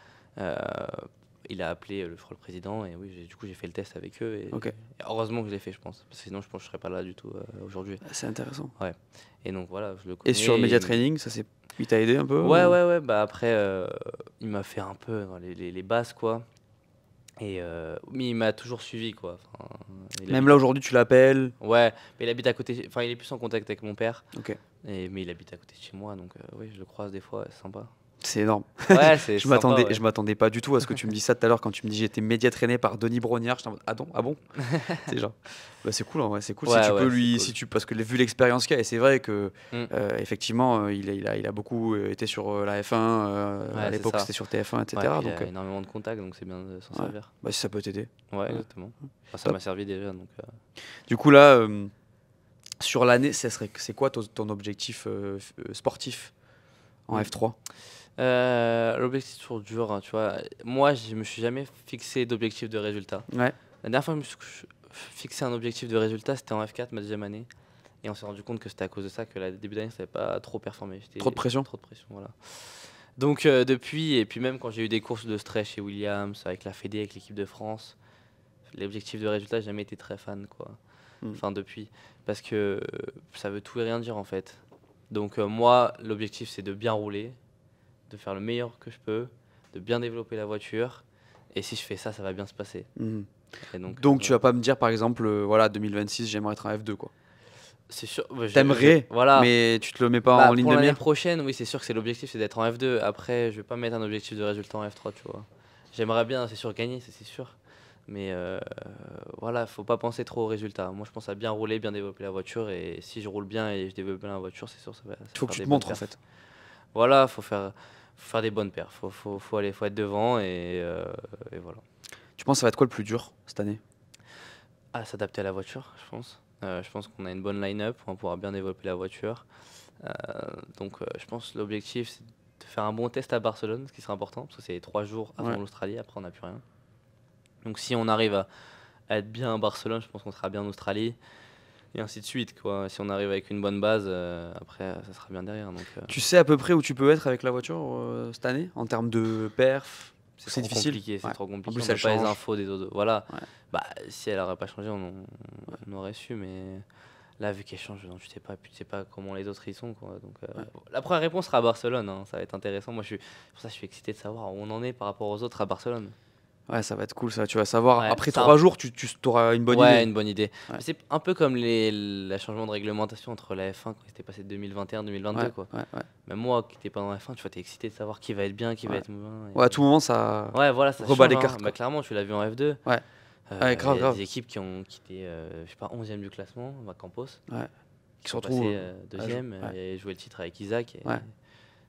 Il a appelé le président, et oui, du coup, j'ai fait le test avec eux. Et heureusement que je l'ai fait, je pense. Parce que sinon, je pense que je serais pas là du tout aujourd'hui. C'est intéressant. Ouais. Et donc, voilà, je le connais. Et sur Media Training, il t'a aidé un peu? Ouais. Bah, après, il m'a fait un peu dans les bases, quoi. Et mais il m'a toujours suivi, quoi. Enfin, même là aujourd'hui tu l'appelles? Ouais, mais il habite à côté, enfin il est plus en contact avec mon père. Ok. Mais il habite à côté de chez moi, donc oui, je le croise des fois, c'est sympa. C'est énorme. Ouais, c'est Je sympa, m'attendais, ouais. je m'attendais pas du tout à ce que tu me dises ça tout à l'heure quand tu me dis j'étais média traîné par Denis Brognard. J'étais en mode, ah bon? C'est genre, bah, c'est cool, en vrai, c'est cool si Ouais, tu peux ouais, c'est lui, cool. parce que vu l'expérience qu'il a, et c'est vrai que Mm. effectivement, il a beaucoup été sur la F1. À Ouais, c'est l'époque, ça. c'était sur TF1, Ouais, etc. puis il Donc, a énormément de contacts, donc c'est bien de s'en ouais. servir. Bah, si ça peut t'aider. Ouais, Ouais. exactement. Enfin, ça Top. m'a servi déjà, donc. Du coup, là, sur l'année, c'est quoi ton objectif sportif en Mm. F3? L'objectif sur dur, hein, tu vois. Moi, je me suis jamais fixé d'objectif de résultat. Ouais. La dernière fois que je me suis fixé un objectif de résultat, c'était en F4, ma deuxième année. Et on s'est rendu compte que c'était à cause de ça que la début d'année, ça n'avait pas trop performé. Trop de pression. Trop de pression, voilà. Donc depuis, et puis même quand j'ai eu des courses de stress chez Williams, avec la Fédé, avec l'équipe de France, l'objectif de résultat, j'ai jamais été très fan, quoi. Mm. Enfin, depuis. Parce que ça veut tout et rien dire, en fait. Donc moi, l'objectif, c'est de bien rouler, de faire le meilleur que je peux, de bien développer la voiture. Et si je fais ça, ça va bien se passer. Mhm. Et donc, Donc tu voilà. vas pas me dire par exemple, voilà, 2026, j'aimerais être en F2, quoi. C'est sûr. Ouais, T'aimerais, voilà. mais tu te le mets pas Bah, en ligne pour de l'année mire. prochaine, oui, c'est sûr que c'est l'objectif, c'est d'être en F2. Après, je vais pas mettre un objectif de résultat en F3, tu vois. J'aimerais bien, c'est sûr, gagner, c'est sûr. Mais voilà, faut pas penser trop au résultat. Moi, je pense à bien rouler, bien développer la voiture. Et si je roule bien et je développe bien la voiture, c'est sûr, ça va Il faut que faire tu des te bonnes montres en perfs. fait. Voilà, faut faire des bonnes perfs. Faut être devant et voilà. Tu penses que ça va être quoi le plus dur cette année? À s'adapter à la voiture, je pense. Je pense qu'on a une bonne line-up, on va pouvoir bien développer la voiture. Donc je pense que l'objectif, c'est de faire un bon test à Barcelone, ce qui sera important, parce que c'est 3 jours avant Ouais. l'Australie, après on n'a plus rien. Donc si on arrive à être bien à Barcelone, je pense qu'on sera bien en Australie, et ainsi de suite, quoi. Si on arrive avec une bonne base, après ça sera bien derrière. Donc, Tu sais à peu près où tu peux être avec la voiture cette année en termes de perf? C'est trop difficile. compliqué, c'est Ouais. trop En compliqué. plus, On n'a elle pas les change. infos des autres. Voilà. Ouais. Bah, si elle n'aurait pas changé, on aurait su, mais là, vu qu'elle change, non, tu sais pas, puis tu sais pas comment les autres y sont, quoi. Donc, la première réponse sera à Barcelone, hein, ça va être intéressant. Moi, pour ça, je suis excité de savoir où on en est par rapport aux autres à Barcelone. Ouais, ça va être cool, ça. Tu vas savoir. Ouais, Après c'est un- 3 jours, tu auras une bonne Ouais, idée. une bonne idée. Ouais. Mais c'est un peu comme le changement de réglementation entre la F1 quand c'était passé de 2021-2022, Ouais, quoi. ouais, ouais. Même moi, qui n'étais pas dans la F1, tu vois, t'es excité de savoir qui va être bien, qui va Ouais. être mauvais. Ouais, à tout moment, ça Ouais, voilà, ça rebat change, les hein. cartes, Bah, quoi. clairement, tu l'as vu en F2. Ouais. Ouais, grave, Il y a grave. des équipes qui étaient, je sais pas, 11e du classement, à Campos, Ouais. qui se sont retrouvent, passés deuxième ouais. et jouer le titre avec Isaac. Et Ouais.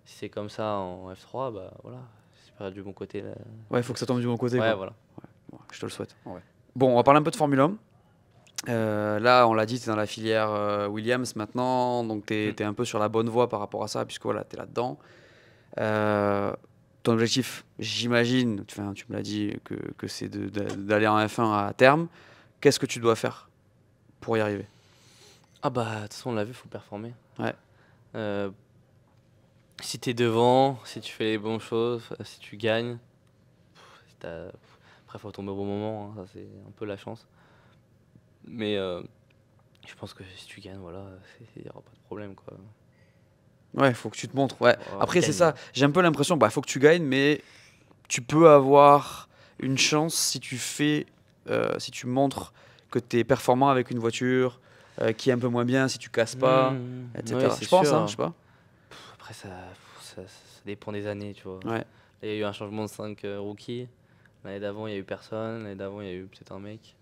si c'est comme ça en F3, bah voilà, j'espère du bon côté. Là. Ouais, il faut que ça tombe du bon côté, Ouais, quoi. voilà. Bon, je te le souhaite. Ouais. Bon, on va parler un peu de Formule 1. Là, on l'a dit, tu es dans la filière Williams maintenant, donc tu es un peu sur la bonne voie par rapport à ça, puisque voilà, tu es là-dedans. Ton objectif, j'imagine, tu me l'as dit, que c'est d'aller en F1 à terme. Qu'est-ce que tu dois faire pour y arriver? Ah bah, de toute façon, on l'a vu, il faut performer. Ouais. Si tu es devant, si tu fais les bonnes choses, si tu gagnes, après, il faut tomber au bon moment, hein, ça c'est un peu la chance. Mais je pense que si tu gagnes, voilà, il n'y aura pas de problème, quoi. Ouais, il faut que tu te montres. Ouais. Oh, Après, c'est gagner. ça. J'ai un peu l'impression, il faut que tu gagnes, mais tu peux avoir une chance si si tu montres que tu es performant avec une voiture qui est un peu moins bien, si tu casses pas, etc. Ouais, c'est Je pense, sûr. hein, je sais pas. Après, ça dépend des années, tu vois. Ouais. Là, il y a eu un changement de 5 rookies. L'année d'avant, il n'y a eu personne. L'année d'avant, il y a eu peut-être un mec.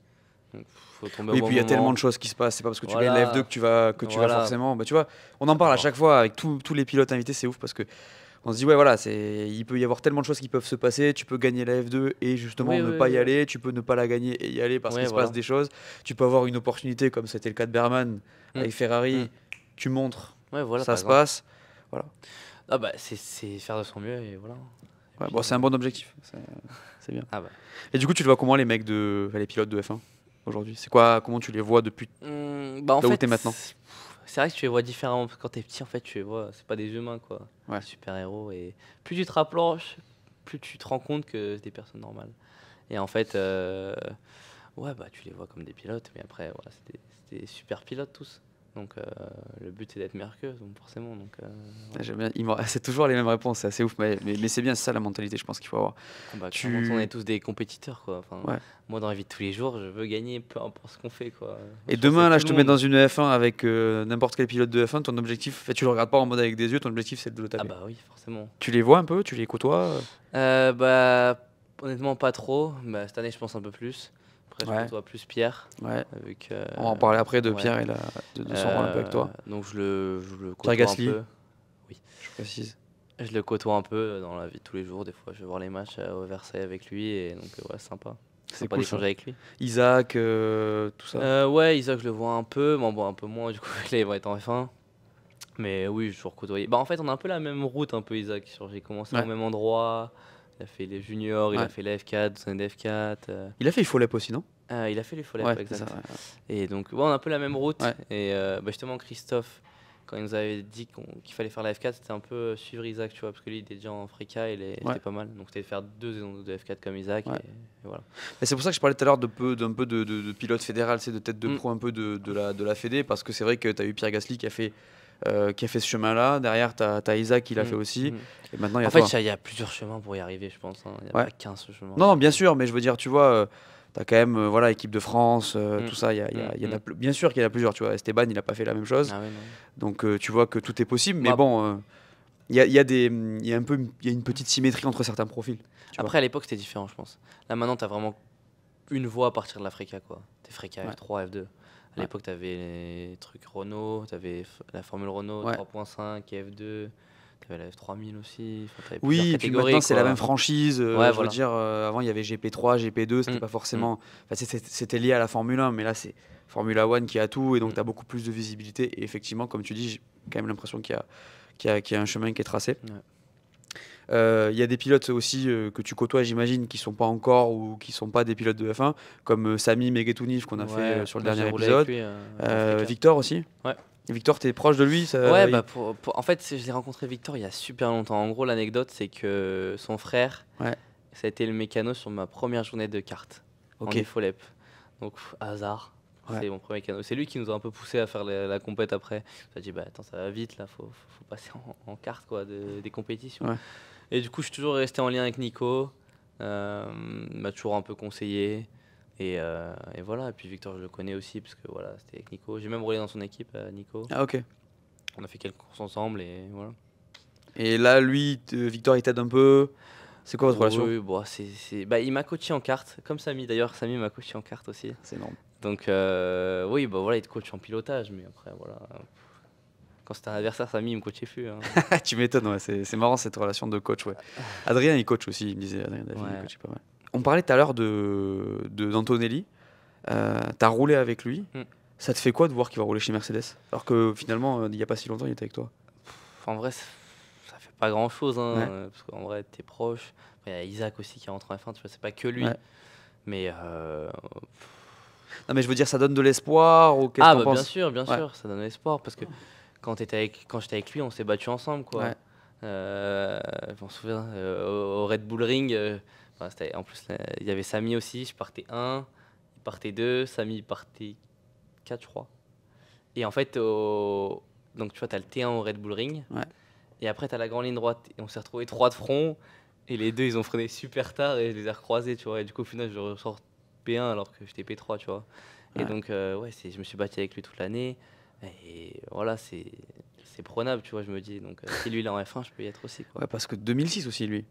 Donc, faut tomber Oui, au bon puis il y a moment. tellement de choses qui se passent. C'est pas parce que tu gagnes la F2 que tu vas Voilà. forcément. Bah, tu vois, on en parle à chaque fois avec tous les pilotes invités. C'est ouf parce que on se dit, ouais, voilà, il peut y avoir tellement de choses qui peuvent se passer. Tu peux gagner la F2 et justement Oui, ne oui, pas y oui. aller. Tu peux ne pas la gagner et y aller parce Ouais, qu'il se voilà. passe des choses. Tu peux avoir une opportunité comme c'était le cas de Berman avec Ferrari. Tu montres, Ouais, voilà, ça par se exemple. passe. Voilà. Ah bah, c'est faire de son mieux et voilà. Et Ouais, puis, bon, c'est un bon objectif. C'est bien. Ah bah. Et du coup, tu le vois comment les les pilotes de F1 aujourd'hui? C'est quoi? Comment tu les vois depuis Bah en là où fait, t'es maintenant? c'est vrai que tu les vois différemment. Quand t'es petit, en fait, tu les vois, c'est pas des humains, quoi. Ouais. Des super-héros. Et plus tu te rapproches, plus tu te rends compte que c'est des personnes normales. Et en fait, ouais, bah tu les vois comme des pilotes, mais après, voilà, c'est des super pilotes tous. Donc le but c'est d'être meilleur qu'eux, donc forcément. Donc, J'aime bien. C'est toujours les mêmes réponses, c'est assez ouf. Mais c'est bien, c'est ça la mentalité, je pense qu'il faut avoir. On est tous des compétiteurs, quoi. Enfin, Ouais. moi, dans la vie de tous les jours, je veux gagner, peu importe ce qu'on fait, quoi. Moi, Et je pense demain, que là, tout je te le mets monde- dans une F1 avec n'importe quel pilote de F1. Ton objectif, tu le regardes pas en mode avec des yeux, ton objectif, c'est de le Ah taper. bah oui, forcément. Tu les vois un peu, tu les côtoies. Bah, honnêtement, pas trop. Bah, cette année, je pense un peu plus. Après, Ouais. je côtoie plus Pierre. Ouais. Avec, On va en parler après de ouais. Pierre et de son rôle un peu avec toi. Donc, je le Pierre côtoie un Gasly. peu. Je précise. Je le côtoie un peu dans la vie de tous les jours. Des fois, je vais voir les matchs au Versailles avec lui. Et donc, ouais, sympa. C'est Sympa cool, d'échanger ça. avec lui. Isaac, tout ça. Ouais, Isaac, je le vois un peu. Bon, un peu moins, du coup, là, il va être en F1. Mais oui, je toujours côtoyé. Bah, en fait, on a un peu la même route, un peu, Isaac. J'ai commencé Ouais. au même endroit. Il a fait les juniors, il Ouais. a fait la F4, 12 années de F4. Il a fait Folep aussi, non? Il a fait les Folep, Ouais, c'est exact. ça, ouais. Et donc, ouais, on a un peu la même route. Ouais. Et bah, justement, Christophe, quand il nous avait dit qu'il fallait faire la F4, c'était un peu suivre Isaac, tu vois, parce que lui, il était déjà en Frika, Ouais. c'était pas mal. Donc, c'était de faire 2 saisons de F4 comme Isaac. Ouais. Et voilà. Et c'est pour ça que je parlais tout à l'heure d'un peu de pilote fédéral, c'est de tête de Mm. pro un peu de la Fédé, parce que c'est vrai que tu as eu Pierre Gasly qui a fait ce chemin-là. Derrière, tu as Isaac qui l'a Mm. fait aussi. Mm. Et maintenant, il y a En fait, toi. il y a plusieurs chemins pour y arriver, je pense. Il n'y a Ouais. pas qu'un seul chemin. Non, bien sûr, mais je veux dire, tu vois, tu as quand même voilà, équipe de France, Mm. tout ça. Il y en a bien sûr qu'il y en a plusieurs. Tu vois, Esteban, il n'a pas fait la même chose. Ah ouais, non. Donc, tu vois que tout est possible. Mais Bah, bon, il y a une petite symétrie entre certains profils. Tu vois. Après, à l'époque, c'était différent, je pense. Là, maintenant, tu as vraiment une voie à partir de la Frika, quoi. T'es Frika Ouais. F3, F2. À l'époque, tu avais les trucs Renault, tu avais la Formule Renault Ouais. 3.5 et F2. Tu avais la F3000 aussi. Enfin, t'avais plusieurs Oui, et puis catégories, maintenant c'est la quoi. même franchise. Ouais, Je veux voilà. dire, avant il y avait GP3, GP2, c'était Mm, pas forcément. Enfin, c'était lié à la Formule 1, mais là c'est Formula One qui a tout, et donc Mm. tu as beaucoup plus de visibilité. Et effectivement, comme tu dis, j'ai quand même l'impression qu'il y a un chemin qui est tracé. Ouais. Il y a des pilotes aussi que tu côtoies, j'imagine, qui sont pas encore ou qui sont pas des pilotes de F1, comme Sami Meghetounif qu'on a fait Ouais, sur le moi, j'ai dernier roulé avec épisode. lui, en Frika. Victor aussi. Ouais. Et Victor, t'es proche de lui Ouais, il- bah en fait, je l'ai rencontré Victor il y a super longtemps. En gros, l'anecdote, c'est que son frère, Ouais. ça a été le mécano sur ma première journée de kart en Ok. Efolep. Donc, hasard. Ouais. C'est mon premier mécano. C'est lui qui nous a un peu poussé à faire la compète après. Il a dit, bah attends, ça va vite là, faut passer en kart, quoi, des compétitions. Ouais. Et du coup, je suis toujours resté en lien avec Nico. Il m'a toujours un peu conseillé. Et voilà. Et puis Victor, je le connais aussi, parce que voilà, c'était avec Nico. J'ai même roulé dans son équipe, Nico. Ah, ok. On a fait quelques courses ensemble et voilà. Et là, lui, Victor, il t'aide un peu. C'est quoi votre relation? Oui, bon, bah, il m'a coaché en kart, comme Samy. D'ailleurs, Samy m'a coaché en kart aussi. C'est énorme. Donc, oui, bah voilà, il te coach en pilotage, mais après, voilà. Quand c'était un adversaire, Samy, il me coachait plus. Hein. Tu m'étonnes, ouais. C'est marrant cette relation de coach, ouais. Adrien, il coach aussi, il me disait. Adrien David, il Ouais. coachait pas mal. On parlait tout à l'heure d'Antonelli. T'as roulé avec lui. Mm. Ça te fait quoi de voir qu'il va rouler chez Mercedes? Alors que finalement, il n'y a pas si longtemps, il était avec toi. En vrai, ça fait pas grand chose, hein, Ouais. parce qu'en vrai, t'es proche. Après, il y a Isaac aussi qui rentre en F1, tu vois, c'est pas que lui. Ouais. Mais. Non, mais je veux dire, ça donne de l'espoir ou qu'est-ce Ah, que t'en bah bien penses? sûr, bien Ouais. sûr, ça donne espoir, parce que quand j'étais avec lui, on s'est battu ensemble, quoi. Ouais. Je m'en souviens, au Red Bull Ring, en plus, là, il y avait Samy aussi, je partais 1, il partait 2, Samy il partait 4, je crois. Et en fait, donc tu vois, t'as le T1 au Red Bull Ring, Ouais. et après t'as la grande ligne droite, et on s'est retrouvés 3 de front, et les deux ils ont freiné super tard, et je les ai recroisés, tu vois, et du coup au final je ressors P1 alors que j'étais P3, tu vois. Et Ouais. donc, ouais, je me suis battu avec lui toute l'année, et voilà, c'est prenable, tu vois, je me dis. Donc, si lui il est en F1, je peux y être aussi, quoi. Ouais, parce que 2006 aussi, lui.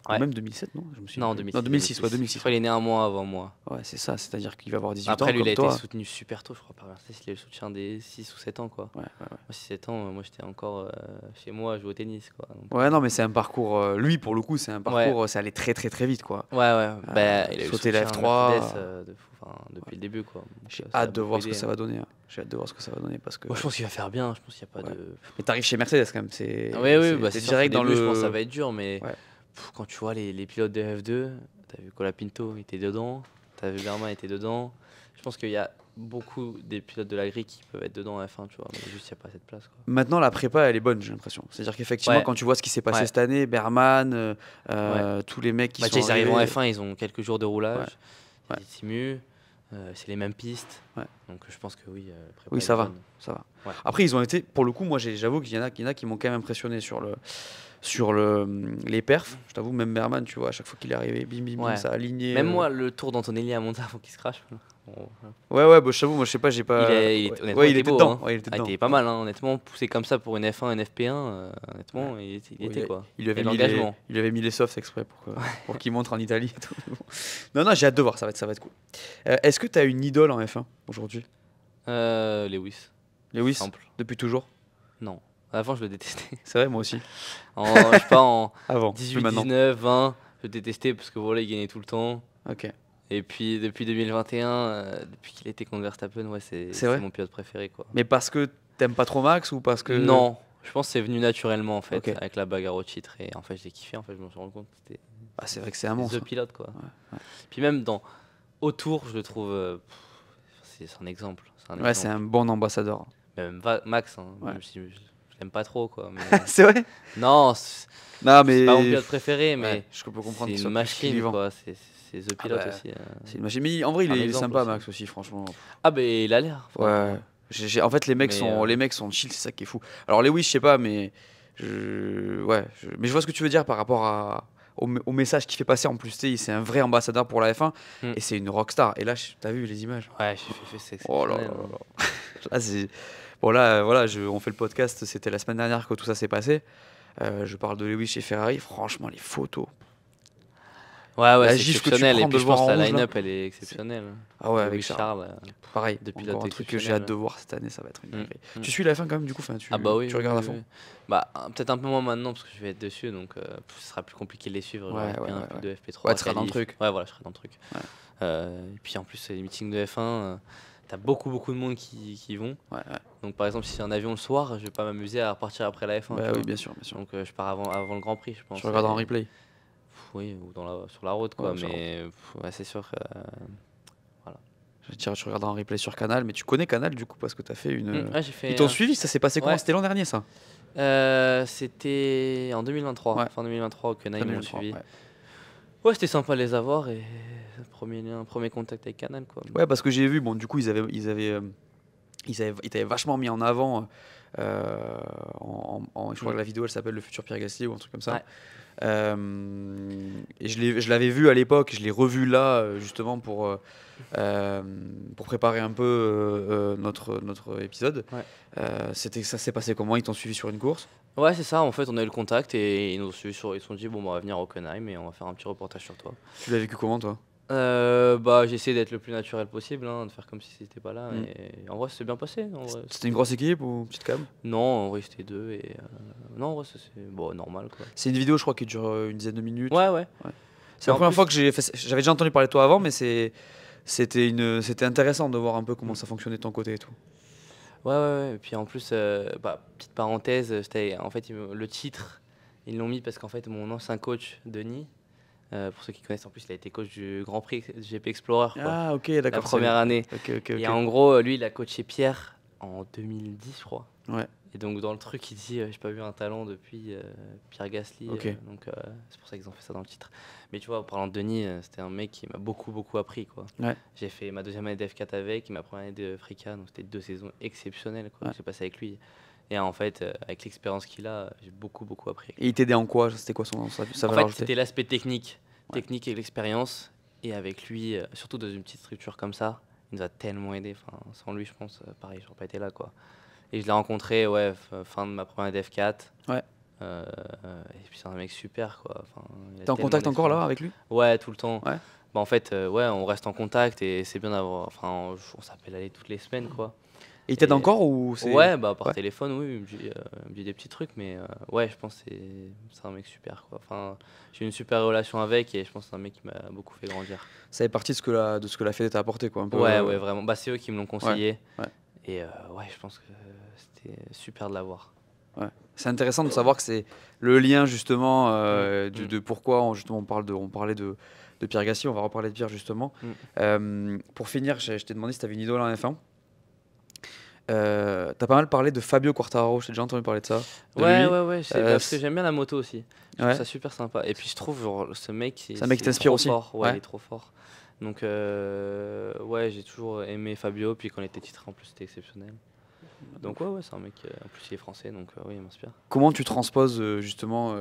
Ou Ouais. même 2007, non? Je me suis Non, plus. 2006. Non, 2006, ouais, Je 2006. crois qu'il est né un mois avant moi. Ouais, c'est ça, c'est-à-dire qu'il va avoir 18 Après, ans lui, il a comme été toi. soutenu super tôt, je crois, par Mercedes. Il a eu le soutien des 6 ou 7 ans, quoi. Ouais, Moi, 7 ans, moi, j'étais encore chez moi à jouer au tennis, quoi. Donc, ouais, non, mais c'est un parcours. Lui, pour le coup, c'est un parcours. Ça allait très, très, très vite, quoi. ouais, bah, il a eu le sauter la soutien F3, Mercedes, de fou, depuis le début, quoi. Donc, J'ai ça a hâte de beaucoup voir ce que aidé, ça hein. va donner. Hein. J'ai hâte de voir ce que ça va donner parce que. Moi, je pense qu'il va faire bien. Je pense qu'il n'y a pas Ouais. de. Mais t'arrives chez Mercedes quand même. C'est. Oui, bah, c'est c'est sûr direct qu'au dans début, le. je pense que ça va être dur, mais Ouais. quand tu vois les pilotes de F2, t'as vu Colapinto, il était dedans, t'as vu Berman, il était dedans. Je pense qu'il y a beaucoup des pilotes de la grille qui peuvent être dedans en F1, tu vois, mais juste il n'y a pas cette place, quoi. Maintenant, la prépa, elle est bonne, j'ai l'impression. C'est-à-dire qu'effectivement, Ouais. quand tu vois ce qui s'est passé Ouais. cette année, Berman, tous les mecs qui Bah, sont ils arrivent en arrivés. F1, ils ont quelques jours de roulage, Ouais. ils simuent. c'est les mêmes pistes. Ouais. Donc je pense que oui. prépa Oui, est ça va. bonne. Ça va. Ouais. Après, ils ont été, pour le coup, moi j'avoue qu'il y en a qui m'ont quand même impressionné sur les perfs. Je t'avoue, même Merman, tu vois, à chaque fois qu'il est arrivé, bim, bim, bim, Ouais. ça a aligné. Même moi, le tour d'Antonelli à Monza avant qu'il se crache. Bon, Ouais, bah, je t'avoue, moi je sais pas, j'ai pas. honnêtement, Ouais, il était était beau, dedans. hein. Ouais, il était dedans. était pas mal, hein, honnêtement. Poussé comme ça pour une F1, une FP1, honnêtement, il Ouais, était quoi. Il lui avait Et mis l'engagement. il lui avait mis les softs exprès pour qu'il montre en Italie. Et tout. Non, j'ai hâte de voir, ça va être cool. Est-ce que tu as une idole en F1 aujourd'hui? Lewis. Lewis, Simple. depuis toujours? Non. Avant, je le détestais. C'est vrai, moi aussi. Je sais pas, en Avant, 18, maintenant. 19, 20, je le détestais parce que voilà, il gagnait tout le temps. Ok. Et puis depuis 2021, depuis qu'il était contre Verstappen, ouais, C'est c'est vrai mon pilote préféré, quoi. Mais parce que t'aimes pas trop Max ou parce que. Non, je pense que c'est venu naturellement en fait, Ok. avec la bagarre au titre. Et en fait, j'ai kiffé, en fait, je me suis rendu compte que c'était Ah, c'est vrai que c'est un monstre. The pilote, quoi. Ouais. Puis même autour, je le trouve. C'est un exemple. C'est un Ouais, exemple. c'est un bon ambassadeur. Même Max, hein, Ouais. même si je l'aime pas trop, quoi. Mais... C'est vrai? non, Non, c'est pas mon pilote préféré, mais Ouais, je peux comprendre c'est qu'il soit une plus machine, clivant. quoi. C'est The Pilote bah, aussi. C'est une machine. Mais en vrai, il Un est exemple sympa, aussi. Max aussi, franchement. Ah, ben il a l'air. Ouais. En fait, les mecs sont chill, c'est ça qui est fou. Alors Lewis, je sais pas, mais mais je vois ce que tu veux dire par rapport au message qu'il fait passer. En plus, tu sais, c'est un vrai ambassadeur pour la F1 Mm. et c'est une rockstar. Et là, t'as vu les images? Ouais, c'est Oh là exceptionnel. là là. Là, bon, là, voilà, on fait le podcast. C'était la semaine dernière que tout ça s'est passé. Je parle de Lewis chez Ferrari. Franchement, les photos. Ouais, La c'est gifle que tu exceptionnel. prends Et de puis le je voir pense que en la rouge, là. line-up, elle est exceptionnelle. Ah ouais, avec Lewis Charles. Pareil, de encore pilote un truc que j'ai exceptionnel. hâte de voir cette année, ça va être une Mm, dinguerie. mm. Tu suis la F1 quand même, du coup, Ah bah oui. tu regardes oui, à fond. oui. Bah peut-être un peu moins maintenant parce que je vais être dessus, donc ce sera plus compliqué de les suivre. Ouais, J'aurai ouais, un ouais, peu de FP3. Ouais, tu seras dans le qualif. truc. Ouais, voilà, je serai dans le truc. Ouais. Et puis en plus, c'est les meetings de F1. T'as beaucoup de monde qui vont. Ouais. Donc par exemple, si c'est un avion le soir, je vais pas m'amuser à repartir après la F1. Bah tu oui, vois. bien sûr, bien sûr. Donc je pars avant le Grand Prix, je pense. Tu regardes en Et- replay. Oui, ou sur la route, quoi. Ouais, sur la Mais ouais, c'est sûr que. Je vais te dire, tu regardes en replay sur Canal, mais tu connais Canal du coup parce que tu as fait une. Ouais, j'ai fait. Ils t'ont suivi, ça s'est passé comment? Ouais. C'était l'an dernier ça? C'était en 2023, Ouais. fin 2023 au Canal, ils m'ont 2023, suivi. ouais. Ouais, c'était sympa de les avoir et un premier contact avec Canal, quoi. Ouais, parce que j'ai vu, bon, du coup, ils t'avaient vachement mis en avant. Je crois que la vidéo elle s'appelle Le futur Pierre Gasly ou un truc comme ça. Ouais. Et je l'avais vu à l'époque, je l'ai revu là justement pour préparer un peu notre épisode. Ouais. Ça s'est passé comment? Ils t'ont suivi sur une course? Ouais, c'est ça. En fait, on a eu le contact et ils nous ont suivi ils se sont dit bon, bah, on va venir au Hockenheim et on va faire un petit reportage sur toi. Tu l'as vécu comment toi? Bah, j'ai essayé d'être le plus naturel possible, hein, de faire comme si c'était pas là. Mm. Et en vrai, c'est bien passé. En vrai. C'était une grosse équipe ou petite cam? Non, en vrai, c'était deux et non, en vrai, c'est bon, normal, quoi. C'est une vidéo, je crois, qui dure une dizaine de minutes. Ouais. C'est la En première plus- fois que j'avais déjà entendu parler de toi avant, mais c'était intéressant de voir un peu comment ça fonctionnait de ton côté et tout. Ouais. Et puis en plus, petite parenthèse, c'était en fait le titre, ils l'ont mis parce qu'en fait mon ancien coach Denis, pour ceux qui connaissent, en plus il a été coach du Grand Prix GP Explorer, quoi, Ah, ok, la d'accord. première année. Ok. Et en gros, lui, il a coaché Pierre en 2010, je crois. Ouais. Et donc dans le truc, il dit j'ai pas vu un talent depuis Pierre Gasly. Ok. Donc c'est pour ça qu'ils ont fait ça dans le titre. Mais tu vois, en parlant de Denis, c'était un mec qui m'a beaucoup appris, quoi. Ouais. J'ai fait ma deuxième année d'F4 avec, ma première année de Frika, donc c'était 2 saisons exceptionnelles, quoi, Ouais. que j'ai passé avec lui. Et en fait, avec l'expérience qu'il a, j'ai beaucoup appris. Et il t'aidait en quoi? C'était quoi sa En valeur fait, ajoutée? c'était l'aspect technique, Ouais. et l'expérience. Et avec lui, surtout dans une petite structure comme ça, il nous a tellement aidé. Enfin, sans lui, je pense, pareil, j'aurais pas été là, quoi. Et je l'ai rencontré, fin de ma première année d'F4. Ouais. Et puis c'est un mec super, quoi. Enfin, il a T'es en tellement contact encore là d'expérience. avec lui? Ouais, tout le temps. Ouais. Bah, en fait, on reste en contact et c'est bien d'avoir. Enfin, on s'appelle aller toutes les semaines, quoi. Et il t'aide Et- encore ou c'est. Ouais, bah par Ouais. téléphone, oui, il me dit des petits trucs, mais ouais, je pense que c'est un mec super, quoi. Enfin, j'ai une super relation avec et je pense que c'est un mec qui m'a beaucoup fait grandir. Ça fait partie de ce que la Fédé t'a apporté, quoi. Un peu, Ouais, vraiment. Bah, c'est eux qui me l'ont conseillé. ouais. Et ouais, je pense que c'était super de l'avoir. C'est intéressant de savoir que c'est le lien justement Mm. de pourquoi on parlait de Pierre Gasly, on va reparler de Pierre justement. Pour finir, je t'ai demandé si tu avais une idole en F1. T'as pas mal parlé de Fabio Quartararo, j'ai déjà entendu parler de ça. De Ouais, lui. parce que j'aime bien la moto aussi. Je trouve Ouais. ça super sympa. Et puis je trouve genre, ce mec, C'est un mec qui t'inspire trop aussi. fort. Ouais, Ouais. il est trop fort. Donc, ouais, j'ai toujours aimé Fabio. Puis quand il était titré, en plus, c'était exceptionnel. Donc, ouais, c'est un mec. En plus, il est français, donc oui, il m'inspire. Comment tu transposes justement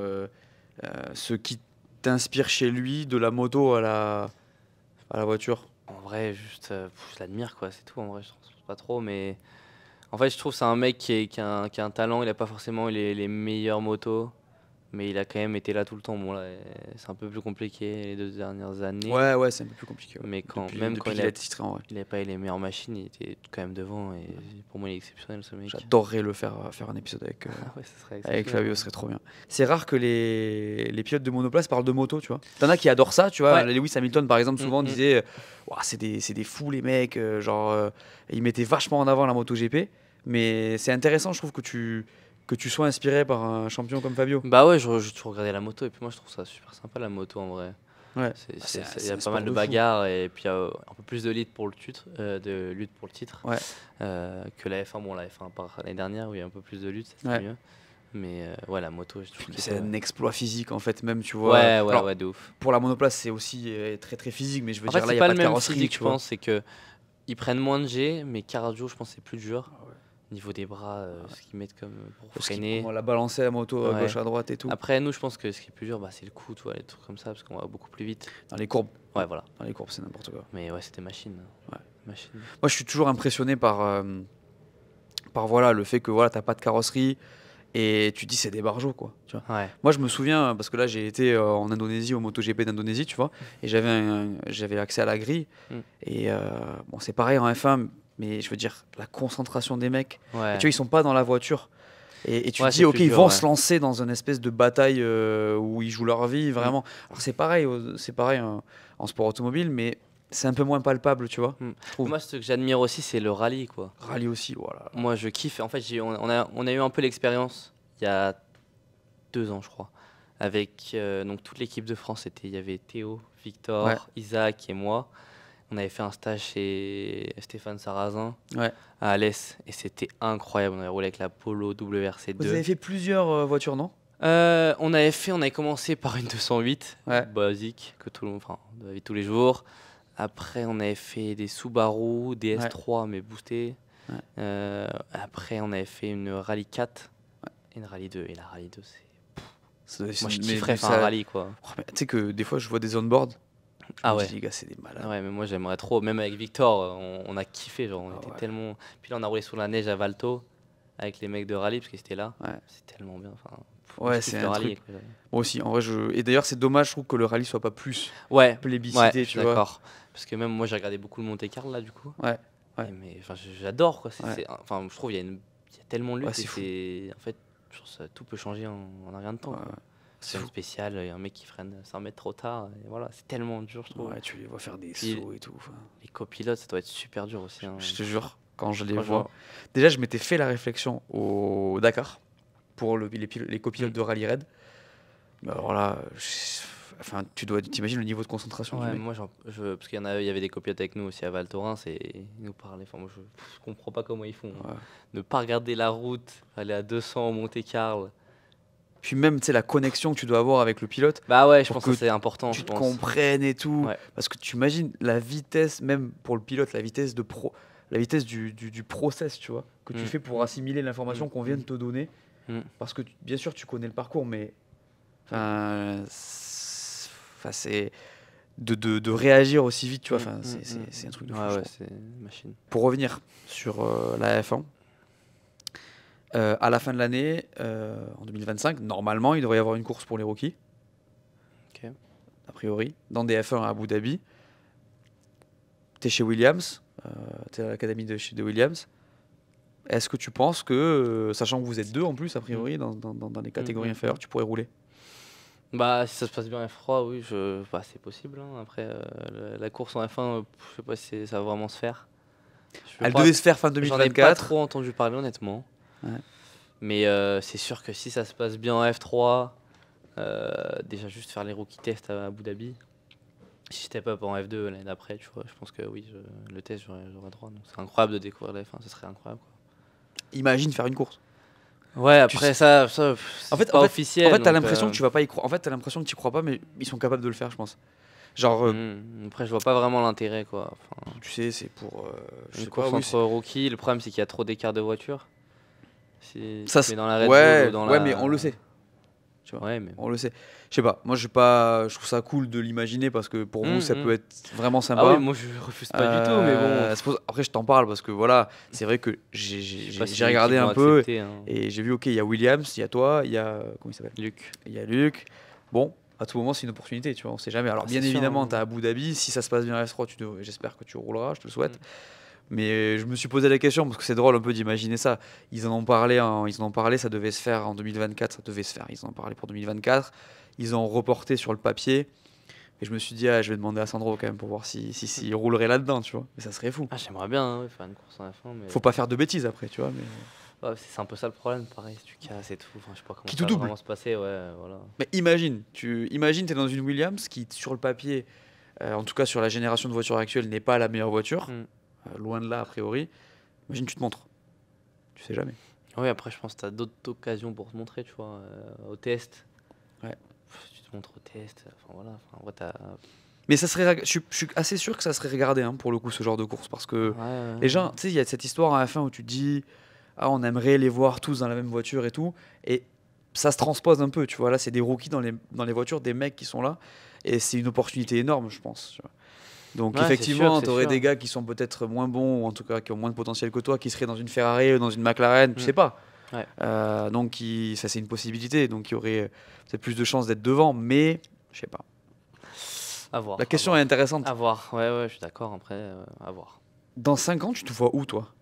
ce qui t'inspire chez lui de la moto à la voiture? En vrai, juste, je l'admire, quoi, c'est tout. En vrai, je transpose pas trop, mais en fait, je trouve que c'est un mec qui a un talent. Il a pas forcément les meilleures motos, mais il a quand même été là tout le temps. Bon, là, c'est un peu plus compliqué les 2 dernières années. Ouais, c'est un peu plus compliqué. Ouais. Mais quand Depuis qu'il a été titré en vrai. il n'avait pas eu les meilleures machines, il était quand même devant. Et pour moi, il est exceptionnel, ce mec. J'adorerais le faire un épisode avec, Ah ouais, ça serait avec exceptionnel. Fabio, ce serait trop bien. C'est rare que les pilotes de monoplace parlent de moto, tu vois. T'en as qui adorent ça, tu vois. Ouais. Lewis Hamilton, par exemple, souvent Mhm. disait Ouah, c'est des fous, les mecs. Ils mettaient vachement en avant la MotoGP. Mais c'est intéressant, je trouve, que tu sois inspiré par un champion comme Fabio. Bah ouais, j'ai toujours regardé la moto. Et puis moi, je trouve ça super sympa, la moto, en vrai. Ouais. Il y C'est a un pas sport mal de de fou. bagarres et puis il y a un peu plus de lutte pour le titre, Ouais. que la F1. Bon, la F1 par l'année dernière où il y a un peu plus de lutte, c'était Ouais. mieux. Mais ouais, la moto, je trouve que C'est un exploit physique, en fait, même, tu vois. Ouais, Alors, ouais, de ouf. pour la monoplace, c'est aussi très très physique, mais je veux En dire, fait, là, il c'est n'y a pas pas le de même carrosserie, physique, tu je vois. pense. C'est que ils prennent moins de G, mais cardio, je pense, c'est plus dur. Ah ouais. Niveau des bras, ce qu'ils mettent comme pour Parce qu'il freiner. faut la balancer la moto à Ouais. gauche, à droite et tout. Après, nous, je pense que ce qui est plus dur, c'est le coup, tu vois, les trucs comme ça, parce qu'on va beaucoup plus vite. Dans les courbes, Ouais, voilà. c'est n'importe quoi. Mais ouais, c'était machine. Ouais. Machine. Moi, je suis toujours impressionné par voilà, le fait que voilà, t'as pas de carrosserie et tu te dis c'est des barjots, quoi. Tu vois. Ouais. Moi, je me souviens, parce que là, j'ai été en Indonésie, au MotoGP d'Indonésie, tu vois, et j'avais accès à la grille. Et bon, c'est pareil en F1, mais je veux dire, la concentration des mecs, Ouais. et tu vois, ils sont pas dans la voiture. Et tu Ouais, te dis, c'est ok, plus ils dur, vont ouais. se lancer dans une espèce de bataille où ils jouent leur vie, vraiment. Alors, c'est pareil, en sport automobile, mais c'est un peu moins palpable, tu vois. je trouve. Moi, ce que j'admire aussi, c'est le rallye, quoi. Rallye aussi, voilà. Moi, je kiffe. En fait, on a eu un peu l'expérience il y a 2 ans, je crois, avec donc toute l'équipe de France. Il y avait Théo, Victor, Ouais. Isaac et moi. On avait fait un stage chez Stéphane Sarrazin Ouais. à Alès et c'était incroyable. On avait roulé avec la Polo WRC2. Vous avez fait plusieurs voitures, non? On avait commencé par une 208 Ouais. basique que de la vie de tous les jours. Après, on avait fait des Subaru, des Ouais. S3 mais boostés. Ouais. Après, on avait fait une Rallye 4 et une Rallye 2. Et la Rallye 2, moi, je Mais kifferais faire ça- un rallye, quoi. Oh, mais tu sais que des fois, je vois des on-board. Ah Je me ouais. dis, les gars, c'est des malades. Ouais, mais moi j'aimerais trop. Même avec Victor, on a kiffé. Genre, on Ah était ouais. tellement. Puis là, on a roulé sous la neige à Valto avec les mecs de rallye parce qu'ils étaient là. Ouais. C'est tellement bien. Enfin, Ouais, je kiffe c'est le un rallye, truc. quoi. Moi aussi, en vrai, et d'ailleurs, c'est dommage, je trouve, que le rallye soit pas plus Ouais, plébiscité, ouais, je tu suis vois. d'accord. Parce que même moi, j'ai regardé beaucoup le Monte-Carlo là, du coup. Ouais. Ouais. Mais enfin, j'adore, quoi. Ouais. Enfin, je trouve il y a tellement de lutte Ouais, c'est et fou. en fait, tout peut changer en un rien de temps. Ouais, quoi. ouais. C'est un fou. spécial, il y a un mec qui freine 100 mètres trop tard. Et voilà, c'est tellement dur, je trouve. Ouais, tu les vois faire des Puis- sauts et tout. enfin. Les copilotes, ça doit être super dur aussi. Hein. Je te jure, quand je les Quand je vois. vois. Déjà, je m'étais fait la réflexion au Dakar pour les copilotes de rallye raid. Mais alors là, enfin, t'imagines le niveau de concentration du Ouais, mec. moi, parce qu'il il y avait des copilotes avec nous aussi à Val Thorens et ils nous parlaient. Enfin, moi, je comprends pas comment ils font. Ouais. Ne pas regarder la route, aller à 200 au Monte-Carlo. Puis même, tu sais, la connexion que tu dois avoir avec le pilote, Bah ouais, je Pour pense que que c'est important. tu je te pense. comprennes et tout. Ouais. Parce que tu imagines la vitesse, même pour le pilote, la vitesse du process, tu vois, que tu Mm. fais pour assimiler l'information Mm. qu'on vient de te donner. Mm. Parce que bien sûr, tu connais le parcours, mais enfin, c'est de réagir aussi vite, tu vois. Enfin, c'est un truc de fou. Ouais, je ouais, trouve. c'est une machine. Pour revenir sur la F1, à la fin de l'année, en 2025, normalement, il devrait y avoir une course pour les rookies. Ok. A priori, dans des F1 à Abu Dhabi. Tu es chez Williams, tu es à l'académie de Williams. Est-ce que tu penses que, sachant que vous êtes deux en plus, a priori, dans les catégories inférieures, tu pourrais rouler? Bah, si ça se passe bien en F3, oui, c'est possible. Hein. Après, la course en F1, je sais pas si ça va vraiment se faire. Elle devait se faire fin J'en ai pas 2024. trop entendu parler, honnêtement. Ouais. Mais c'est sûr que si ça se passe bien en F3, déjà juste faire les rookie tests à Abu Dhabi. Si j'étais pas en F2 l'année d'après, tu vois, je pense que oui, le test, j'aurais droit. Donc c'est incroyable de découvrir la F1, ce serait incroyable. Quoi. Imagine faire une course. Ouais, après ça En fait, pas officiel. En fait, t'as donc, l'impression que tu vas pas y croire. En fait, t'as l'impression que tu crois pas, mais ils sont capables de le faire, je pense. Genre, Après, je vois pas vraiment l'intérêt, quoi. Enfin, tu sais, c'est pour. Je une sais course pas, oui. entre rookies, le problème, c'est qu'il y a trop d'écart de voiture. Si Ça, tu te mets dans la Red Bull ouais, ou dans ouais, la. mais on le sait. Tu vois, Ouais, mais. on le sait. Je sais pas, moi, je trouve ça cool de l'imaginer parce que pour vous, ça peut être vraiment sympa. Ah oui, moi, je refuse pas du tout, mais bon. Après, je t'en parle parce que voilà, c'est vrai que j'ai Je sais pas si j'ai les regardé équipes un vont peu accepter, hein. et j'ai vu, ok, il y a Williams, il y a toi, il y a. Comment il s'appelle? Luc. Il y a Luc. Bon, à tout moment, c'est une opportunité, tu vois, on sait jamais. Alors, Ah, bien c'est sûr, évidemment, hein. tu as Abu Dhabi, si ça se passe bien à F3, j'espère que tu rouleras, je te le souhaite. Mais je me suis posé la question parce que c'est drôle un peu d'imaginer ça. Ils en ont parlé, ça devait se faire en 2024, ça devait se faire. Ils en ont parlé pour 2024. Ils ont reporté sur le papier. Et je me suis dit, je vais demander à Sandro quand même pour voir s'il roulerait là-dedans, tu vois. Mais ça serait fou. Ah, j'aimerais bien hein, faire une course en F1, mais. Faut pas faire de bêtises après, tu vois. Mais, Ouais, c'est un peu ça le problème, pareil, si tu casses et tout. Enfin, je sais pas comment Qui ça te va double. vraiment se passer, ouais, voilà. mais imagine, t'es dans une Williams qui, sur le papier, en tout cas sur la génération de voitures actuelle, n'est pas la meilleure voiture. Loin de là, a priori. Imagine, tu te montres. Tu sais jamais. Oui, après, je pense que tu as d'autres occasions pour te montrer, tu vois, au test. Ouais. Tu te montres au test, enfin voilà. Enfin, ouais, Mais je suis assez sûr que ça serait regardé hein, pour le coup, ce genre de course. Parce que ouais, les gens, tu sais, il y a cette histoire à la fin où tu te dis, on aimerait les voir tous dans la même voiture et tout. Et ça se transpose un peu, tu vois. Là, c'est des rookies dans les voitures, des mecs qui sont là. Et c'est une opportunité énorme, je pense. Tu vois. Donc Ouais, effectivement, c'est tu aurais sûr. des gars qui sont peut-être moins bons, ou en tout cas qui ont moins de potentiel que toi, qui seraient dans une Ferrari ou dans une McLaren, tu sais pas. Ouais. Donc ça c'est une possibilité. Donc il y aurait peut-être plus de chances d'être devant, mais je sais pas. À voir. La question est intéressante. À voir, ouais, je suis d'accord, après, à voir. Dans 5 ans, tu te vois où, toi?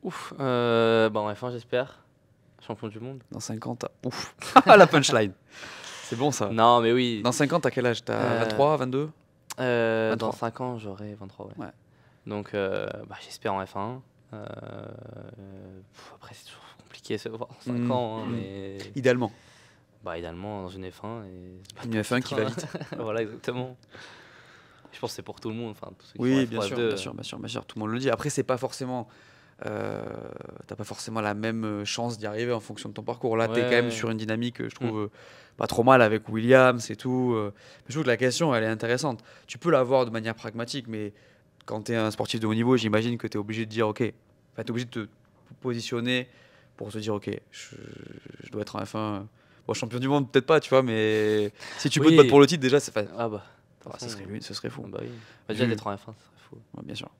Ouf, bah en F1, j'espère. Champion du monde. Dans 5 ans, t'as... Ouf. La punchline. C'est bon, ça. Non, mais oui. Dans 5 ans, t'as quel âge? T'as 23, 22? Dans 5 ans, j'aurai 23, ouais. Donc, j'espère en F1. Après, c'est toujours compliqué de se voir en 5 ans, hein, mais... Idéalement. Idéalement, dans une F1. Et... Une F1 qui va vite. Voilà, exactement. Je pense que c'est pour tout le monde. Enfin, tous ceux qui Oui, font bien F2, sûr, tout le monde le dit. Après, c'est pas forcément... t'as pas forcément la même chance d'y arriver en fonction de ton parcours. Là, t'es quand même sur une dynamique, je trouve, pas trop mal avec Williams et tout. Je trouve que la question, elle est intéressante. Tu peux la voir de manière pragmatique, mais quand t'es un sportif de haut niveau, j'imagine que t'es obligé de dire, ok, t'es obligé de te positionner pour te dire, ok, je dois être en F1. Bon, champion du monde, peut-être pas, tu vois, mais si tu peux te battre pour le titre, déjà, c'est fait. Ah bah, ce serait fou. Bah oui. Déjà d'être en F1, ce serait fou. Ouais, bien sûr,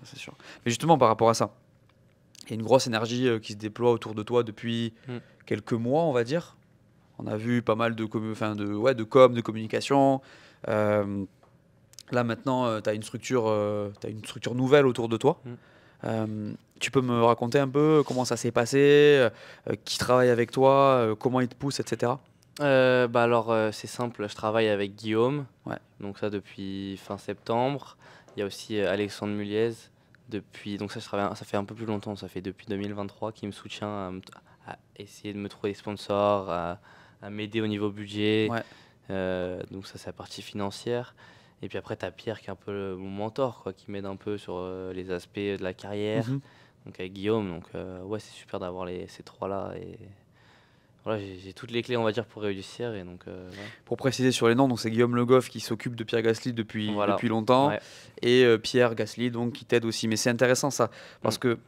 c'est sûr. Mais justement, par rapport à ça, il y a une grosse énergie qui se déploie autour de toi depuis quelques mois, on va dire. On a vu pas mal de com, de communication. Là maintenant, tu as une structure nouvelle autour de toi. Tu peux me raconter un peu comment ça s'est passé, qui travaille avec toi, comment il te pousse, etc. C'est simple, je travaille avec Guillaume, donc ça depuis fin septembre. Il y a aussi Alexandre Muliez, donc ça fait un peu plus longtemps, ça fait depuis 2023 qui me soutient à essayer de me trouver des sponsors, à m'aider au niveau budget. Donc ça c'est la partie financière. Et puis après tu as Pierre qui est un peu mon mentor, quoi, qui m'aide un peu sur les aspects de la carrière. Donc avec Guillaume, donc c'est super d'avoir ces trois-là. Et voilà, j'ai toutes les clés, on va dire, pour réussir. Et donc, Pour préciser sur les noms, donc c'est Guillaume Le Goff qui s'occupe de Pierre Gasly depuis longtemps, et Pierre Gasly donc, qui t'aide aussi. Mais c'est intéressant ça, parce que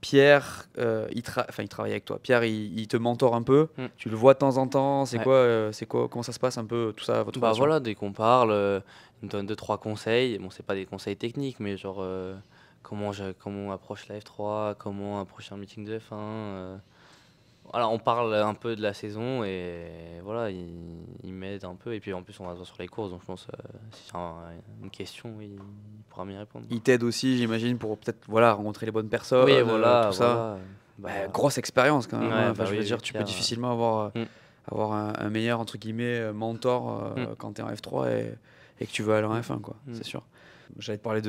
Pierre, il travaille avec toi. Pierre, il te mentore un peu. Tu le vois de temps en temps. C'est quoi, comment ça se passe un peu tout ça, votre relation? Voilà, dès qu'on parle, il me donne 2-3 conseils. Bon, c'est pas des conseils techniques, mais genre comment on approche la F3, comment approcher un meeting de F1. Voilà, on parle un peu de la saison et voilà, il m'aide un peu. Et puis en plus, on va se voir sur les courses, donc je pense si j'ai une question, il pourra m'y répondre. Il t'aide aussi, j'imagine, pour peut-être rencontrer les bonnes personnes. Oui, tout ça. Grosse expérience quand même. Je veux dire, tu peux difficilement avoir un meilleur entre guillemets mentor quand tu es en F3 et que tu veux aller en F1, quoi. C'est sûr. J'allais te parler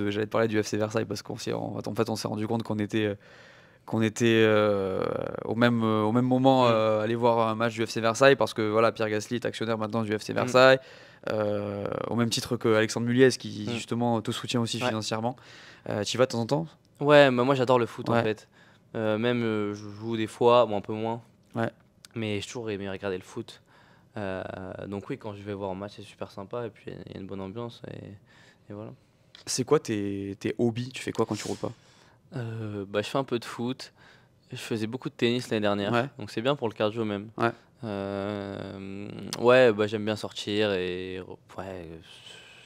du FC Versailles parce qu'on s'est rendu compte qu'on était au même moment aller voir un match du FC Versailles parce que voilà, Pierre Gasly est actionnaire maintenant du FC Versailles, au même titre que Alexandre Muliez qui justement te soutient aussi financièrement. Tu y vas de temps en temps? Ouais, moi j'adore le foot en fait. Même je joue des fois, un peu moins. Mais j'ai toujours aimé regarder le foot. Donc oui, quand je vais voir un match, c'est super sympa et puis il y a une bonne ambiance et voilà. C'est quoi tes hobbies? Tu fais quoi quand tu roules pas? Bah, je fais un peu de foot. Je faisais beaucoup de tennis l'année dernière, Ouais. donc c'est bien pour le cardio même. Ouais. Ouais, bah, j'aime bien sortir et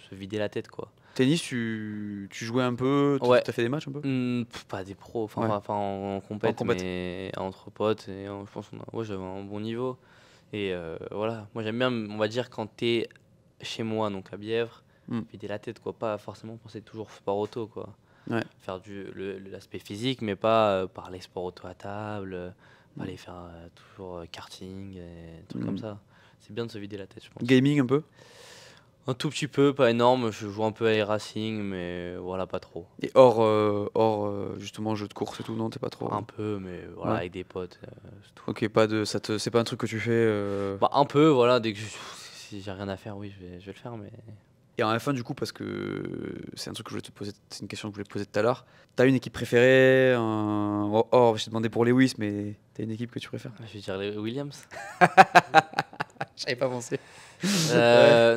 se vider la tête quoi. Tennis, tu jouais un peu? Ouais. T'as fait des matchs un peu? Pas des pros, Ouais. enfin en compète, compète. mais entre potes et je pense ouais, j'avais un bon niveau et voilà. Moi j'aime bien, on va dire quand t'es chez moi, donc à Bièvre, vider la tête quoi, pas forcément penser toujours sport auto quoi. Ouais. Faire l'aspect physique, mais pas parler sport auto à table, pas aller faire toujours karting, et trucs comme ça. C'est bien de se vider la tête, je pense. Gaming un peu? Un tout petit peu, pas énorme. Je joue un peu à racing, mais voilà, pas trop. Et hors justement jeu de course et tout, non, t'es pas trop? Un peu, mais voilà, Ouais. avec des potes, c'est tout. Ok, c'est pas un truc que tu fais. Bah, un peu, voilà, dès que si j'ai rien à faire, oui, je vais le faire, mais. Et en F1 du coup, parce que c'est un truc que je voulais te poser, c'est une question que je voulais te poser tout à l'heure. T'as une équipe préférée? Je t'ai demandé pour Lewis, mais t'as une équipe que tu préfères? Je vais dire les Williams. J'avais pas pensé.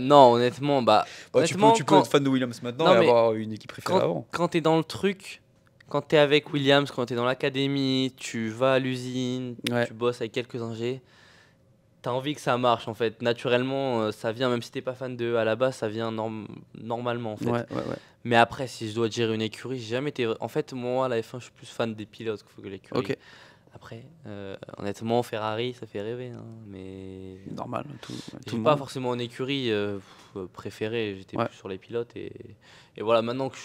Non, honnêtement, bah. Honnêtement, tu peux être fan de Williams maintenant Non, et mais avoir une équipe préférée avant. quand t'es dans le truc, quand t'es avec Williams, quand t'es dans l'académie, tu vas à l'usine, Ouais. tu bosses avec quelques ingés, t'as envie que ça marche en fait. Naturellement, ça vient, même si t'es pas fan d'eux à la base, ça vient normalement en fait. Ouais. Mais après, si je dois dire une écurie, j'ai jamais été. En fait, moi, la F1, je suis plus fan des pilotes que l'écurie. Ok. Après, honnêtement, Ferrari, ça fait rêver. Hein, mais Normal, tout j'ai le pas monde. forcément une écurie préférée. J'étais Ouais. plus sur les pilotes. Et voilà, maintenant que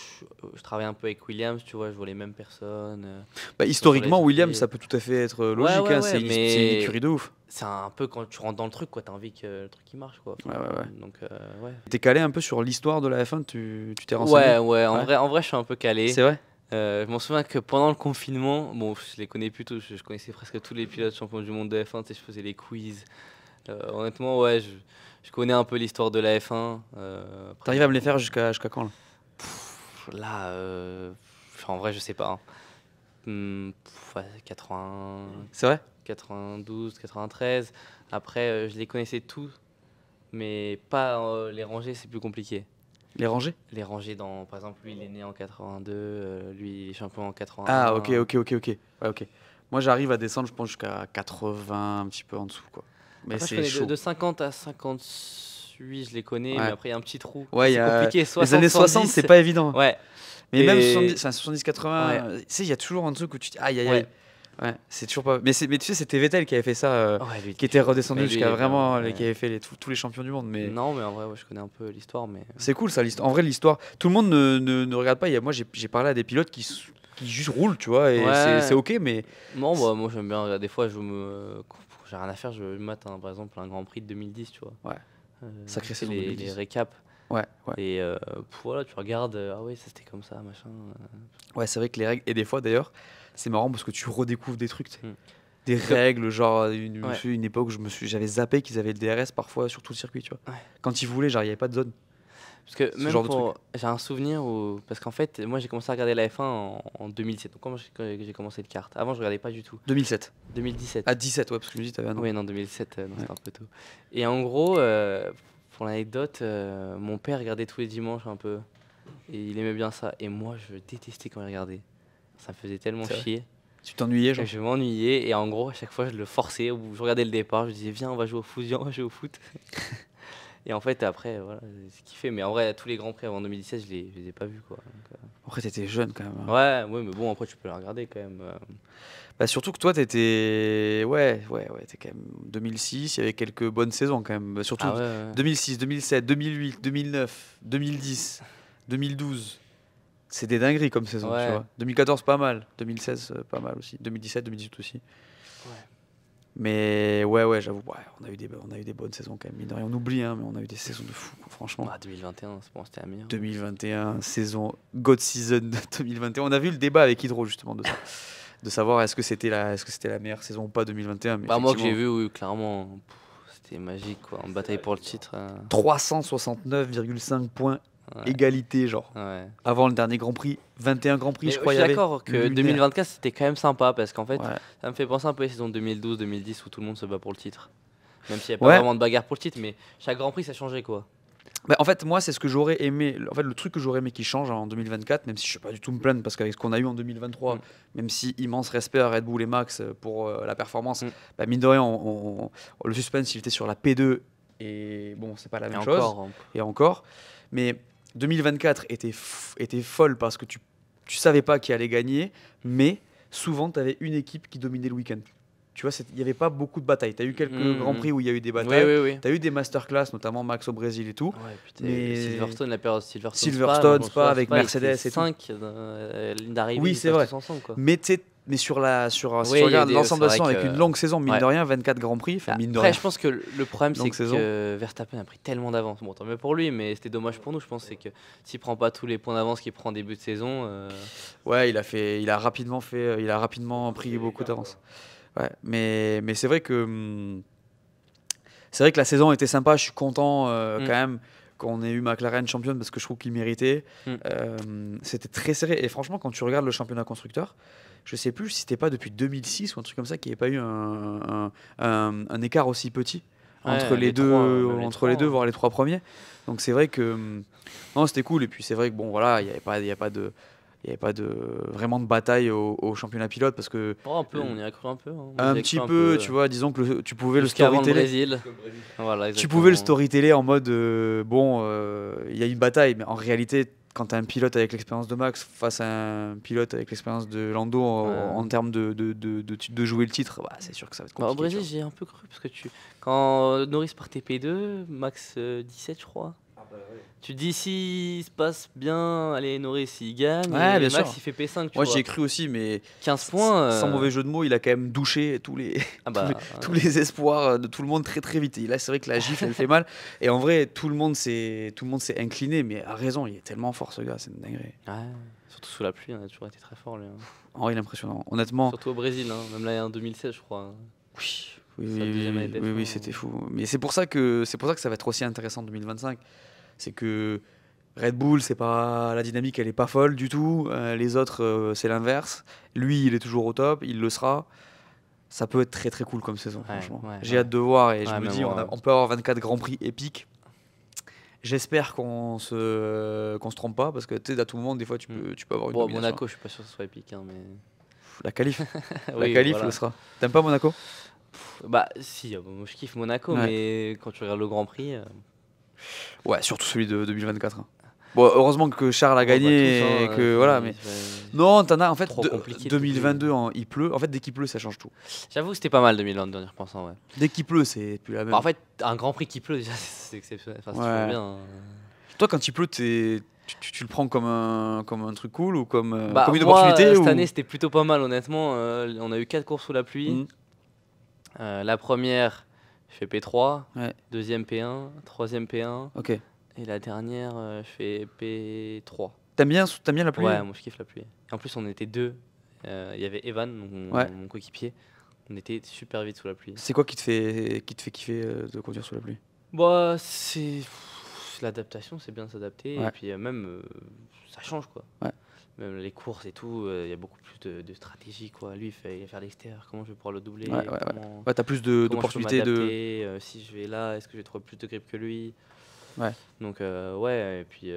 je travaille un peu avec Williams, tu vois, je vois les mêmes personnes. Bah, historiquement, sur les Williams, écuries. ça peut tout à fait être logique. Ouais, Hein, c'est une écurie de ouf. C'est un peu quand tu rentres dans le truc, quoi. T'as envie que le truc il marche, quoi. Ouais. Donc, ouais. T'es calé un peu sur l'histoire de la F1, tu t'es renseigné? Ouais. En vrai, je suis un peu calé. C'est vrai? Je m'en souviens que pendant le confinement, bon, je les connais plutôt, je connaissais presque tous les pilotes champions du monde de F1, tu sais, je faisais les quiz. Honnêtement, ouais, je connais un peu l'histoire de la F1. Après, T'arrives à me les faire jusqu'à quand là? là, en vrai, je sais pas. Hein. 80, C'est vrai? 92, 93. Après, je les connaissais tous, mais pas les ranger, c'est plus compliqué. Les rangées? Les ranger dans, par exemple, lui, il est né en 82, lui, il est champion en 81. Ah, ok. Ouais, ok. Moi, j'arrive à descendre, je pense, jusqu'à 80, un petit peu en dessous, quoi. Mais Après, je c'est connais chaud. de 50 à 58, je les connais, Ouais. mais après, il y a un petit trou. Ouais, C'est compliqué. 60, les années 60, 70, c'est pas évident. Ouais. Mais même Et- 70, 80, tu sais, il y a toujours un truc où tu dis aïe. Ouais. Ouais, c'est toujours pas. Mais tu sais, c'était Vettel qui avait fait ça, Ouais, lui, qui était redescendu mais lui, jusqu'à il est vraiment, bien, qui avait fait tous les champions du monde. Mais Non, mais en vrai, ouais, je connais un peu l'histoire, mais. c'est cool ça, l'histoire. En vrai, l'histoire, tout le monde ne regarde pas. Moi, j'ai parlé à des pilotes qui juste roulent, tu vois, et Ouais. c'est ok, mais Non, bah, moi, j'aime bien. Des fois, quand j'ai rien à faire, je mate, par exemple, un Grand Prix de 2010, tu vois. Ouais. Sacrée saison les 2010. récaps. ouais. Et voilà, tu regardes, ah oui, ça c'était comme ça, machin. Ouais, c'est vrai que les règles, et des fois d'ailleurs, c'est marrant parce que tu redécouvres des trucs, tu sais. Mm. Des règles, genre Ouais. une époque où j'avais zappé qu'ils avaient le DRS parfois sur tout le circuit, tu vois. Ouais. Quand ils voulaient, genre, il n'y avait pas de zone. Parce que Ce même genre de j'ai un souvenir où. Parce qu'en fait, moi j'ai commencé à regarder la F1 en 2007. Donc, quand j'ai commencé le kart. Avant, je regardais pas du tout. 2007. 2017. À 17, ouais, parce que je me dis, t'avais un an. Oui, non, 2007, non, Ouais. c'était un peu tôt. Et en gros, pour l'anecdote, mon père regardait tous les dimanches un peu. Et il aimait bien ça. Et moi, je détestais quand il regardait. Ça me faisait tellement C'est vrai. chier. Tu t'ennuyais, Et genre. je m'ennuyais. Et en gros, à chaque fois, je le forçais. Je regardais le départ. Je disais, viens, on va jouer au foot, viens, on va jouer au foot. Et en fait, après, voilà, c'est kiffé. Mais en vrai, tous les grands prix avant 2017, je les ai pas vus, quoi. Donc, Après, t'étais jeune quand même. Hein. ouais, mais bon, après, tu peux les regarder quand même. Bah, surtout que toi, t'étais. Ouais, t'es quand même. 2006, il y avait quelques bonnes saisons quand même. Surtout Ah ouais. 2006, 2007, 2008, 2009, 2010, 2012. C'est des dingueries comme saison, Ouais. tu vois. 2014, pas mal. 2016, pas mal aussi. 2017, 2018 aussi. Ouais. Mais ouais, j'avoue, on a eu des bonnes saisons quand même. Mine de rien, on oublie, hein, mais on a eu des saisons de fou, franchement. Ah, 2021, c'est bon, c'était la meilleure. 2021, saison God Season de 2021. On a vu le débat avec Hydro justement de ça. De savoir est-ce que c'était la meilleure saison ou pas 2021. Mais Bah, moi que j'ai effectivement, vu, oui, clairement, c'était magique, quoi. En bataille pour le titre. 369,5 points, Ouais. égalité, genre. Ouais. Avant le dernier Grand Prix, 21 Grand Prix, Mais je je crois. suis il y avait. d'accord que Lunaire. 2024 c'était quand même sympa parce qu'en fait Ouais. ça me fait penser un peu à la saison 2012-2010 où tout le monde se bat pour le titre. Même s'il n'y a pas vraiment de bagarre pour le titre, mais chaque Grand Prix, ça changeait quoi. Bah, en fait, moi, c'est ce que j'aurais aimé. En fait, le truc que j'aurais aimé qui change en 2024, même si je ne suis pas du tout me plaindre, parce qu'avec ce qu'on a eu en 2023, même si immense respect à Red Bull et Max pour la performance, bah, mine de rien, le suspense, il était sur la P2, et bon, c'est pas la même chose. Et encore. Mais 2024 était folle parce que tu savais pas qui allait gagner, mais souvent, tu avais une équipe qui dominait le week-end. Tu vois, il n'y avait pas beaucoup de batailles. Tu as eu quelques Grands Prix où il y a eu des batailles. Tu as eu des masterclass, notamment Max au Brésil et tout. Mais Silverstone, la période Silverstone, Spa avec Mercedes et 5 ligne d'arrivée. Oui, c'est vrai. Ensemble, quoi. Mais si tu regardes l'ensemble de la saison avec une longue saison, mine de rien, 24 Grands Prix, mine de rien. Après, je pense que le problème, c'est que Verstappen a pris tellement d'avance. Bon, tant mieux pour lui, mais c'était dommage pour nous. Je pense que s'il prend pas tous les points d'avance qu'il prend en début de saison. Ouais, il a rapidement pris beaucoup d'avance. Ouais, mais c'est vrai que la saison était sympa. Je suis content quand même qu'on ait eu McLaren championne parce que je trouve qu'il méritait. C'était très serré. Et franchement, quand tu regardes le championnat constructeur, je sais plus si c'était pas depuis 2006 ou un truc comme ça qu'il n'y avait pas eu un écart aussi petit entre les deux, voire les 3 premiers. Donc c'est vrai que non, c'était cool. Et puis c'est vrai que bon, voilà, il n'y avait pas vraiment de bataille au championnat pilote parce que un peu, on y a cru un peu. Un petit peu, tu vois, disons que tu pouvais le storyteller. Voilà, tu pouvais le storyteller en mode il y a une bataille, mais en réalité, quand tu as un pilote avec l'expérience de Max face à un pilote avec l'expérience de Lando en termes de jouer le titre, c'est sûr que ça va être compliqué. Au Brésil, j'ai un peu cru parce que quand Norris partait P2, Max 17, je crois. Tu dis s'il se passe bien, allez, Norris il gagne, et Max il fait P5. Moi j'y ai cru aussi, mais 15 points. Sans mauvais jeu de mots, il a quand même douché tous les espoirs de tout le monde très très vite. Et là c'est vrai que la gifle elle fait mal. Et en vrai, tout le monde s'est incliné, mais à raison, il est tellement fort ce gars, c'est une dinguerie. Ouais, surtout sous la pluie, il a toujours été très fort lui. En vrai, il est impressionnant, honnêtement. Surtout au Brésil, même là en 2016, je crois. Oui, c'était fou. Mais c'est pour ça que ça va être aussi intéressant en 2025. C'est que Red Bull, c'est pas la dynamique, elle est pas folle du tout. Les autres, c'est l'inverse. Lui, il est toujours au top, il le sera. Ça peut être très très cool comme saison, franchement. J'ai hâte de voir et je me dis, on peut avoir 24 Grands Prix épiques. J'espère qu'on se trompe pas parce que tu sais, à tout moment, des fois, tu peux avoir une domination. Monaco, je suis pas sûr que ce soit épique, mais la qualif, le sera. T'aimes pas Monaco? Bah si, moi je kiffe Monaco, mais quand tu regardes le Grand Prix. Ouais, surtout celui de 2024. Bon, heureusement que Charles a gagné et que voilà, mais non, t'en as en fait 2022 il pleut. En fait, dès qu'il pleut, ça change tout. J'avoue que c'était pas mal 2022 en y repensant, ouais. Dès qu'il pleut, c'est plus la même. En fait, un Grand Prix qui pleut déjà, c'est exceptionnel. Enfin, c'est bien. Toi, quand il pleut, tu le prends comme un truc cool ou comme une moi, opportunité cette année, c'était plutôt pas mal, honnêtement. On a eu 4 courses sous la pluie. La première, je fais P3, deuxième P1, troisième P1. Ok. Et la dernière, je fais P3. T'aimes bien la pluie? Ouais, moi je kiffe la pluie. En plus, on était deux. Il y avait Evan, mon coéquipier. On était super vite sous la pluie. C'est quoi qui te fait kiffer de conduire sous la pluie? Bah, c'est l'adaptation, c'est bien de s'adapter. Et puis même, ça change quoi. Ouais. Même les courses et tout, il y a beaucoup plus de stratégie quoi. Lui, il va faire l'extérieur. Comment je vais pouvoir le doubler? T'as plus d'opportunités de. Si je vais là, est-ce que j'ai trouvé plus de grip que lui? Ouais. Donc et puis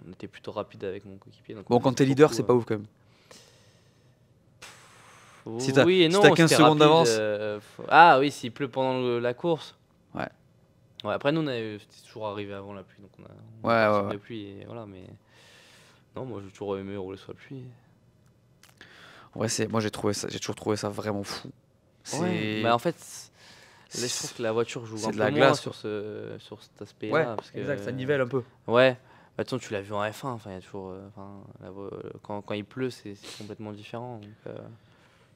on était plutôt rapide avec mon coéquipier. Bon, quand t'es leader, c'est pas ouf quand même. Si t'as 15 secondes d'avance. Ah oui, s'il pleut pendant la course. Ouais. Après nous, c'était toujours arrivé avant la pluie, donc on a la pluie et voilà, mais non, moi j'ai toujours aimé rouler sous la pluie. Ouais, moi j'ai toujours trouvé ça vraiment fou. Bah en fait. Là, je trouve que la voiture joue un peu moins glace, sur cet aspect-là. Parce que, exact, ça nivelle un peu. Ouais, bah, tu l'as vu en F1, y a toujours, quand il pleut, c'est complètement différent. Donc,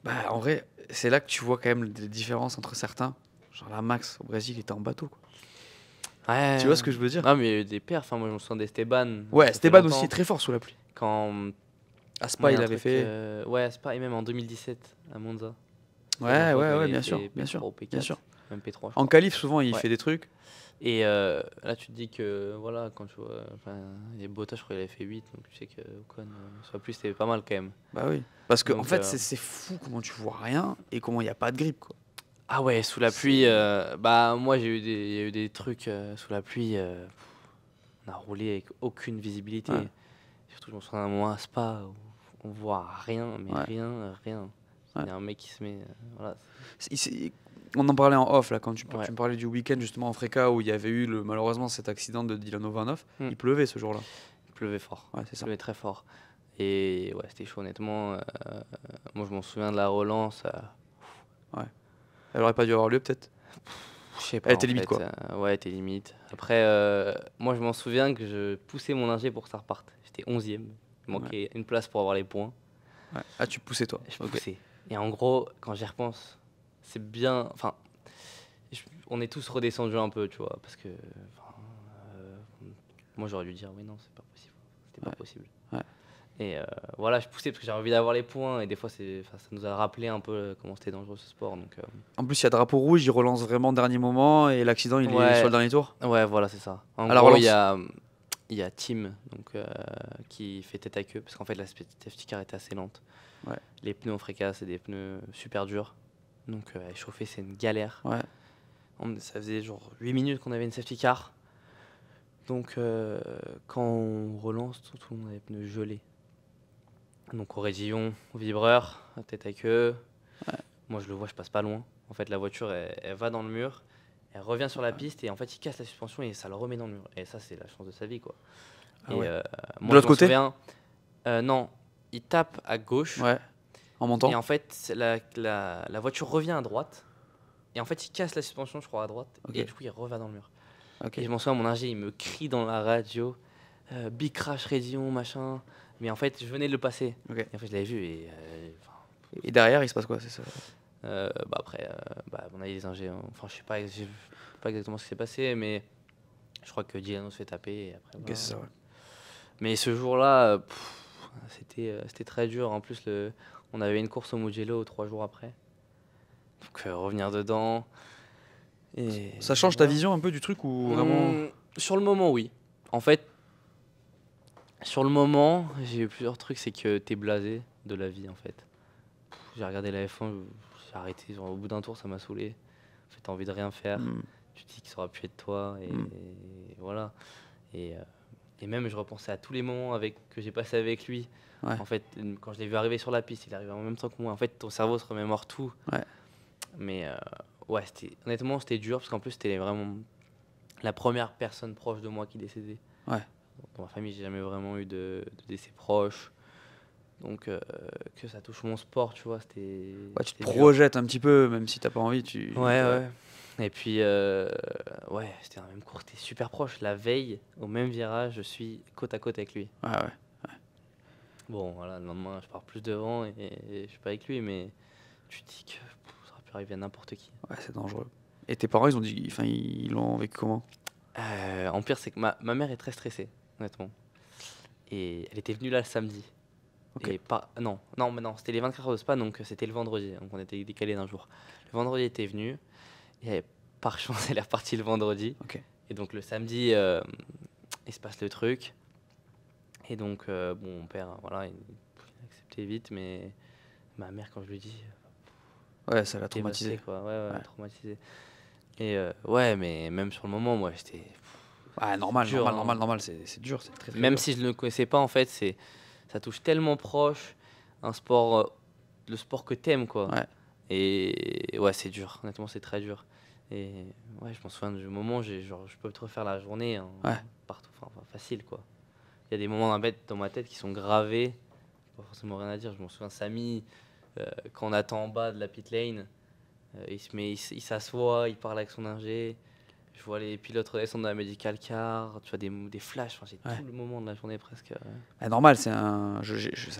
Bah, en vrai, c'est là que tu vois quand même des différences entre certains. Genre la Max au Brésil, il était en bateau. Quoi. Ouais, tu vois ce que je veux dire? Non, mais il y a eu des perfs. Moi, je me souviens d'Esteban. Ouais, Esteban aussi, très fort sous la pluie. Quand à Spa, il avait fait. Ouais, à Spa, et même en 2017, à Monza. Ouais, bien sûr. Même P3, en qualif, souvent, il fait des trucs. Et là, tu te dis que, voilà, quand tu vois. Les Bottas, je crois qu'il avait fait 8, donc tu sais que Ocon, soit plus, c'était pas mal quand même. Bah oui. Parce que, en fait, c'est fou comment tu vois rien et comment il n'y a pas de grip, quoi. Ah ouais, sous la pluie, bah moi il y a eu des trucs sous la pluie, on a roulé avec aucune visibilité. Ouais. Surtout, je me souviens d'un moment à Spa où on voit rien, mais Ouais. rien. Ouais. Il y a un mec qui se met. Voilà. On en parlait en off là quand tu Ouais. me parlais du week-end justement en Fréca où il y avait eu malheureusement cet accident de Dylan Ovanov. Il pleuvait ce jour-là. Il pleuvait fort. Ouais, c'est Il ça. pleuvait très fort. Et ouais, c'était chaud, honnêtement. Moi, je m'en souviens de la relance. Elle aurait pas dû avoir lieu peut-être. Je sais pas. Elle était en limite, fait, quoi. Ouais, elle était limite. Après, moi, je m'en souviens que je poussais mon ingé pour que ça reparte. J'étais 11e. Il manquait une place pour avoir les points. Ouais. Ah, tu poussais toi. Je Ok. poussais. Et en gros, quand j'y repense, c'est bien. Enfin, on est tous redescendus un peu, tu vois, parce que. Moi, j'aurais dû dire, oui, non, c'est pas possible. C'était pas possible. Ouais. Et voilà, je poussais parce que j'avais envie d'avoir les points. Et des fois, ça nous a rappelé un peu comment c'était dangereux ce sport. Donc, En plus, il y a drapeau rouge, il relance vraiment au dernier moment et l'accident il est Ouais. sur le dernier tour. ouais, voilà, c'est ça. En À la gros, relance. il y a Tim donc, qui fait tête à queue parce qu'en fait, la safety car était assez lente. Ouais. Les pneus en Freca, c'est des pneus super durs. Donc, échauffer, c'est une galère. Ouais. Ça faisait genre 8 minutes qu'on avait une safety car. Donc, quand on relance, tout le monde avait les pneus gelés. Donc, au raidillon, au vibreur, à tête à queue. Ouais. Moi, je le vois, je passe pas loin. En fait, la voiture, elle va dans le mur, elle revient sur la piste et en fait, il casse la suspension et ça le remet dans le mur. Et ça, c'est la chance de sa vie, quoi. Ah Et ouais. moi, l'autre je m'en côté souviens, non, il tape à gauche. Ouais. En montant. Et en fait, la voiture revient à droite. Et en fait, il casse la suspension, je crois, à droite. Ok. Et du coup, il revient dans le mur. Ok. Et je m'en souviens, mon ingé, il me crie dans la radio Big crash, raidillon, machin. Mais en fait, je venais de le passer. Ok. Et en fait, je l'avais vu. Et derrière, il se passe quoi, c'est ça? Bah après, on a eu les ingés. Enfin, je sais pas exactement ce qui s'est passé, mais je crois que Dylan se fait taper. Et après, Ok, voilà. c'est ça, ouais. Mais ce jour-là, c'était très dur. En plus, on avait une course au Mugello 3 jours après. Donc, revenir dedans. Et Ça change ta voilà. vision un peu du truc ou vraiment. Sur le moment, oui. En fait, sur le moment, j'ai eu plusieurs trucs. C'est que t'es blasé de la vie, en fait. J'ai regardé la F1, j'ai arrêté. Genre, au bout d'un tour, ça m'a saoulé. En fait, t'as envie de rien faire. Tu te dis que ça aurait pu être toi. Et voilà. Et même, je repensais à tous les moments que j'ai passé avec lui. Ouais. En fait, quand je l'ai vu arriver sur la piste, il est arrivé en même temps que moi. En fait, ton cerveau se remémore tout. Ouais. Mais ouais, honnêtement, c'était dur parce qu'en plus, c'était vraiment la première personne proche de moi qui décédait. Ouais. Dans ma famille, j'ai jamais vraiment eu de décès proche. Donc, que ça touche mon sport, tu vois, c'était. Ouais, tu te c'était dur. projettes un petit peu, même si t'as pas envie. Ouais. Et puis, ouais, c'était dans la même course, c'était super proche. La veille, au même virage, je suis côte à côte avec lui. Ouais. Bon, voilà, le lendemain, je pars plus devant et je suis pas avec lui, mais tu te dis que ça aurait pu arriver à n'importe qui. Ouais, c'est dangereux. Et tes parents, ils l'ont vécu comment? En pire, c'est que ma mère est très stressée, honnêtement. Et elle était venue là le samedi. Ok. Et non, mais non, c'était les 24 heures de Spa, donc c'était le vendredi. Donc on était décalé d'un jour. Le vendredi était venue. Et par chance, elle est repartie le vendredi. Ok. Et donc le samedi, il se passe le truc. Et donc, bon, mon père, voilà, il a accepté vite, mais ma mère, quand je lui dis, Ouais, ça l'a dévastée, traumatisé. quoi. Ouais, Ouais. traumatisé. Et ouais, mais même sur le moment, moi, j'étais. Ouais, normal, dur, hein. normal, c'est dur, c'est très, très Même dur. si je ne le connaissais pas, en fait, ça touche tellement proche un sport, le sport que t'aimes, quoi. Ouais. Et ouais, c'est dur, honnêtement, c'est très dur. Et ouais, je m'en souviens du moment, je peux te refaire la journée Ouais. partout, enfin, facile, quoi. Il y a des moments dans ma tête qui sont gravés, pas forcément rien à dire. Je m'en souviens, Samy, quand on attend en bas de la pit lane, il s'assoit, il parle avec son ingé. Je vois les pilotes redescendre dans la medical car, tu vois des flashs, enfin, j'ai Ouais. tout le moment de la journée presque. Normal, c'est un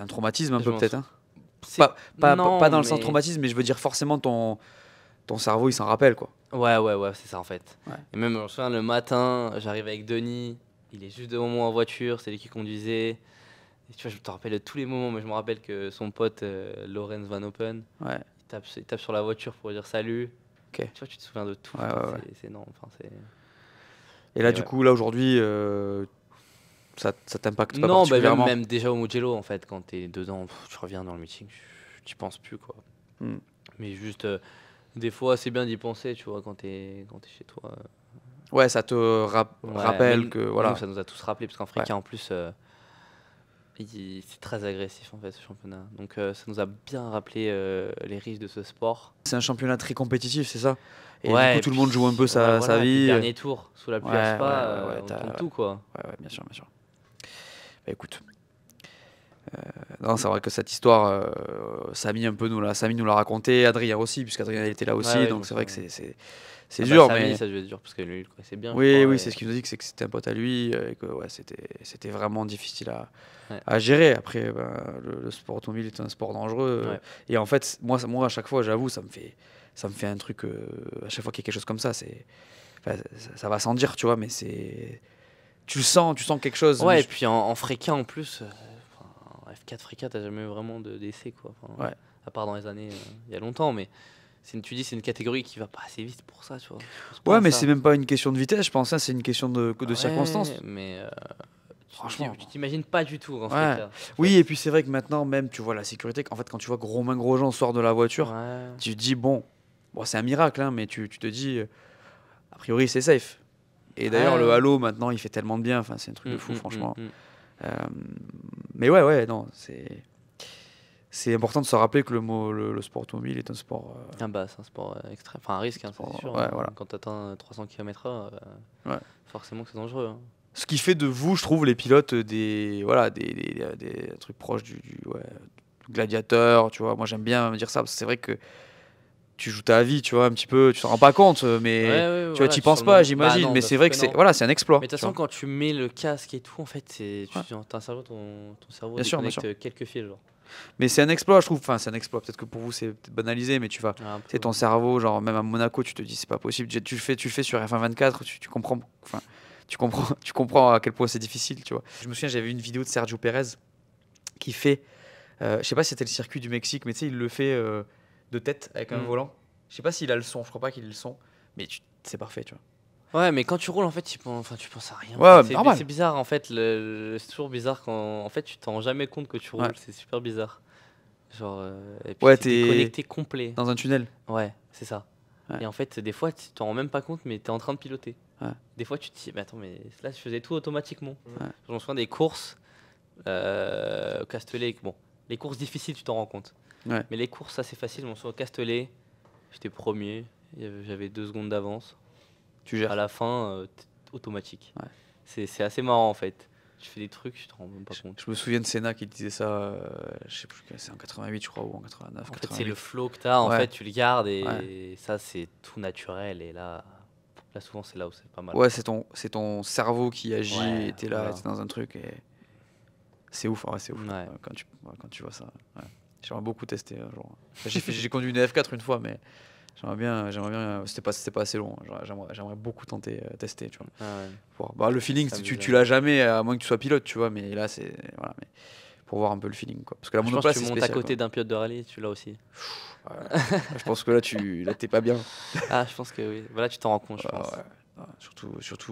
traumatisme un Je peu m'en peut-être. Hein. C'est- Pas non, dans le sens mais- traumatisme, mais je veux dire forcément ton cerveau il s'en rappelle quoi. Ouais, c'est ça en fait. Ouais. Et même, je me souviens, le matin, j'arrive avec Denis, il est juste devant moi en voiture, c'est lui qui conduisait. Et tu vois, je me rappelle de tous les moments, mais je me rappelle que son pote, Lorenz Van Open, Ouais. il tape sur la voiture pour dire salut. Ok. Tu vois, tu te souviens de tout. Ouais, Enfin, ouais. c'est énorme. Enfin, Et là Et du ouais. coup là aujourd'hui ça t'impacte pas Non, bah particulièrement. même déjà au Mugello, en fait, quand t'es dedans, tu reviens dans le meeting, tu penses plus, quoi. Hmm. Mais juste, Des fois, c'est bien d'y penser, tu vois, quand t'es chez toi. Ouais, ça te rappelle même que nous, voilà. ça nous a tous rappelé, parce qu'en Africain, en plus, c'est très agressif, en fait, ce championnat. Donc, ça nous a bien rappelé les risques de ce sport. C'est un championnat très compétitif, c'est ça. Et Ouais, du coup, et tout le monde joue un peu puis, sa voilà, et puis vie. dernier tour, sous la pluie Ouais, à Spa, on t'as- tourne tout, quoi. Ouais, bien sûr, bien sûr. Bah, écoute. Non, c'est vrai que cette histoire, Samy nous l'a raconté, Adrien aussi, puisqu'Adrien était là aussi, Ouais, donc je c'est me vrai que souviens. c'est Ah dur, bah, Samy, mais ça devait être dur, parce que lui, il le connaissait bien, je oui, crois, oui, et- c'est ce qu'il nous dit, que c'était un pote à lui, et que ouais, c'était vraiment difficile Ouais. à gérer. Après, ben, le sport automobile est un sport dangereux, Ouais. et en fait, moi, à chaque fois, j'avoue, ça me fait un truc, à chaque fois qu'il y a quelque chose comme ça, enfin, ça va sans dire, tu vois, mais tu sens quelque chose. Ouais, et puis en Freca en plus, en F4 Freca, t'as jamais eu vraiment d'essai, quoi. Enfin, Ouais. À part dans les années, il y a longtemps, mais tu dis c'est une catégorie qui va pas assez vite pour ça, tu vois. Ouais, mais c'est même pas une question de vitesse, je pense, hein, c'est une question de circonstances. Mais Franchement. tu t'imagines pas du tout en Ouais. Freca. Oui, et puis c'est vrai que maintenant, même, tu vois la sécurité, en fait, quand tu vois Romain Grosjean sort de la voiture, Ouais. tu te dis, bon, c'est un miracle, hein, mais tu te dis, a priori, c'est safe. Et d'ailleurs, le Ouais. halo, maintenant, il fait tellement de bien, enfin, c'est un truc de fou, Mm, mm, franchement. mm, mm. Mais ouais, non, c'est important de se rappeler que le sport automobile est un sport. Ah bah, c'est un sport extrême, enfin un risque, hein, ça, c'est sûr. Ouais, Hein. voilà. Quand tu atteins 300 km/h, Ouais. forcément que c'est dangereux. Hein. Ce qui fait de vous, je trouve, les pilotes voilà, des trucs proches du gladiateur, tu vois. Moi, j'aime bien me dire ça, parce que c'est vrai que tu joues ta vie, tu vois, un petit peu, tu t'en rends pas compte, mais Ouais, tu voilà, t'y penses sur le pas, moment- j'imagine. Bah non, Mais bien c'est sûr vrai que que non. voilà, c'est un exploit. Mais de toute tu façon, vois. quand tu mets le casque et tout, en fait, Ouais. ton cerveau, ton cerveau Bien sûr, bien déconnecte quelques fils. Genre. Mais c'est un exploit, je trouve. Enfin, c'est un exploit. Peut-être que pour vous, c'est peut-être banalisé, mais tu vas. Un Tu sais, peu. ton cerveau, genre, même à Monaco, tu te dis, c'est pas possible. Tu le fais sur F1 24, tu comprends. Enfin, tu comprends à quel point c'est difficile, tu vois. Je me souviens, j'avais vu une vidéo de Sergio Pérez qui fait. Je sais pas si c'était le circuit du Mexique, mais tu sais, il le fait de tête avec un volant. Je sais pas s'il a le son, je crois pas qu'il ait le son, mais c'est parfait, tu vois. Ouais, mais quand tu roules, en fait, tu penses à rien. Ouais, En fait. ouais, normal. C'est bizarre, en fait. C'est toujours bizarre quand, en fait, tu t'en rends jamais compte que tu roules. Ouais. C'est super bizarre. Genre, et puis Ouais, t'es t'es connecté complet. dans un tunnel. Ouais, c'est ça. Ouais. Et en fait, des fois, tu t'en rends même pas compte, mais t'es en train de piloter. Ouais. Des fois, tu te dis, mais attends, mais là, je faisais tout automatiquement. Ouais. Je me souviens des courses au Castellet. Bon, les courses difficiles, tu t'en rends compte. Ouais. Mais les courses assez faciles, je me souviens au Castellet, j'étais premier, j'avais 2 secondes d'avance. Tu gères. À la fin, automatique. Ouais. C'est assez marrant en fait. Tu fais des trucs, tu te rends même pas compte. Je me souviens de Senna qui disait ça, je sais plus, c'est en 88, je crois, ou en 89. En fait, 88. c'est le flow que tu as, en Ouais. fait, tu le gardes et Ouais. ça, c'est tout naturel. Et là souvent, c'est là où c'est pas mal. Ouais, c'est ton cerveau qui agit, Ouais, et t'es là, voilà. t'es dans un truc, et c'est ouf, ouais, c'est ouf. Ouais. Quand tu vois ça. Ouais. J'aimerais beaucoup tester un jour. J'ai conduit une F4 une fois, mais j'aimerais bien. C'était pas assez long. J'aimerais beaucoup tester, tu vois. Ah ouais. Bah, le feeling, Ça me tu dit l'as jamais, à moins que tu sois pilote, tu vois. Mais là, c'est voilà, mais pour voir un peu le feeling, quoi. Parce que la Je pense que monoplace, tu c'est montes spécial, à côté d'un pilote de rallye, tu l'as aussi. quoi. Ouais. Je pense que là, t'es pas bien. Ah, je pense que oui. Voilà, tu t'en rends compte, je pense. Ouais. Ouais,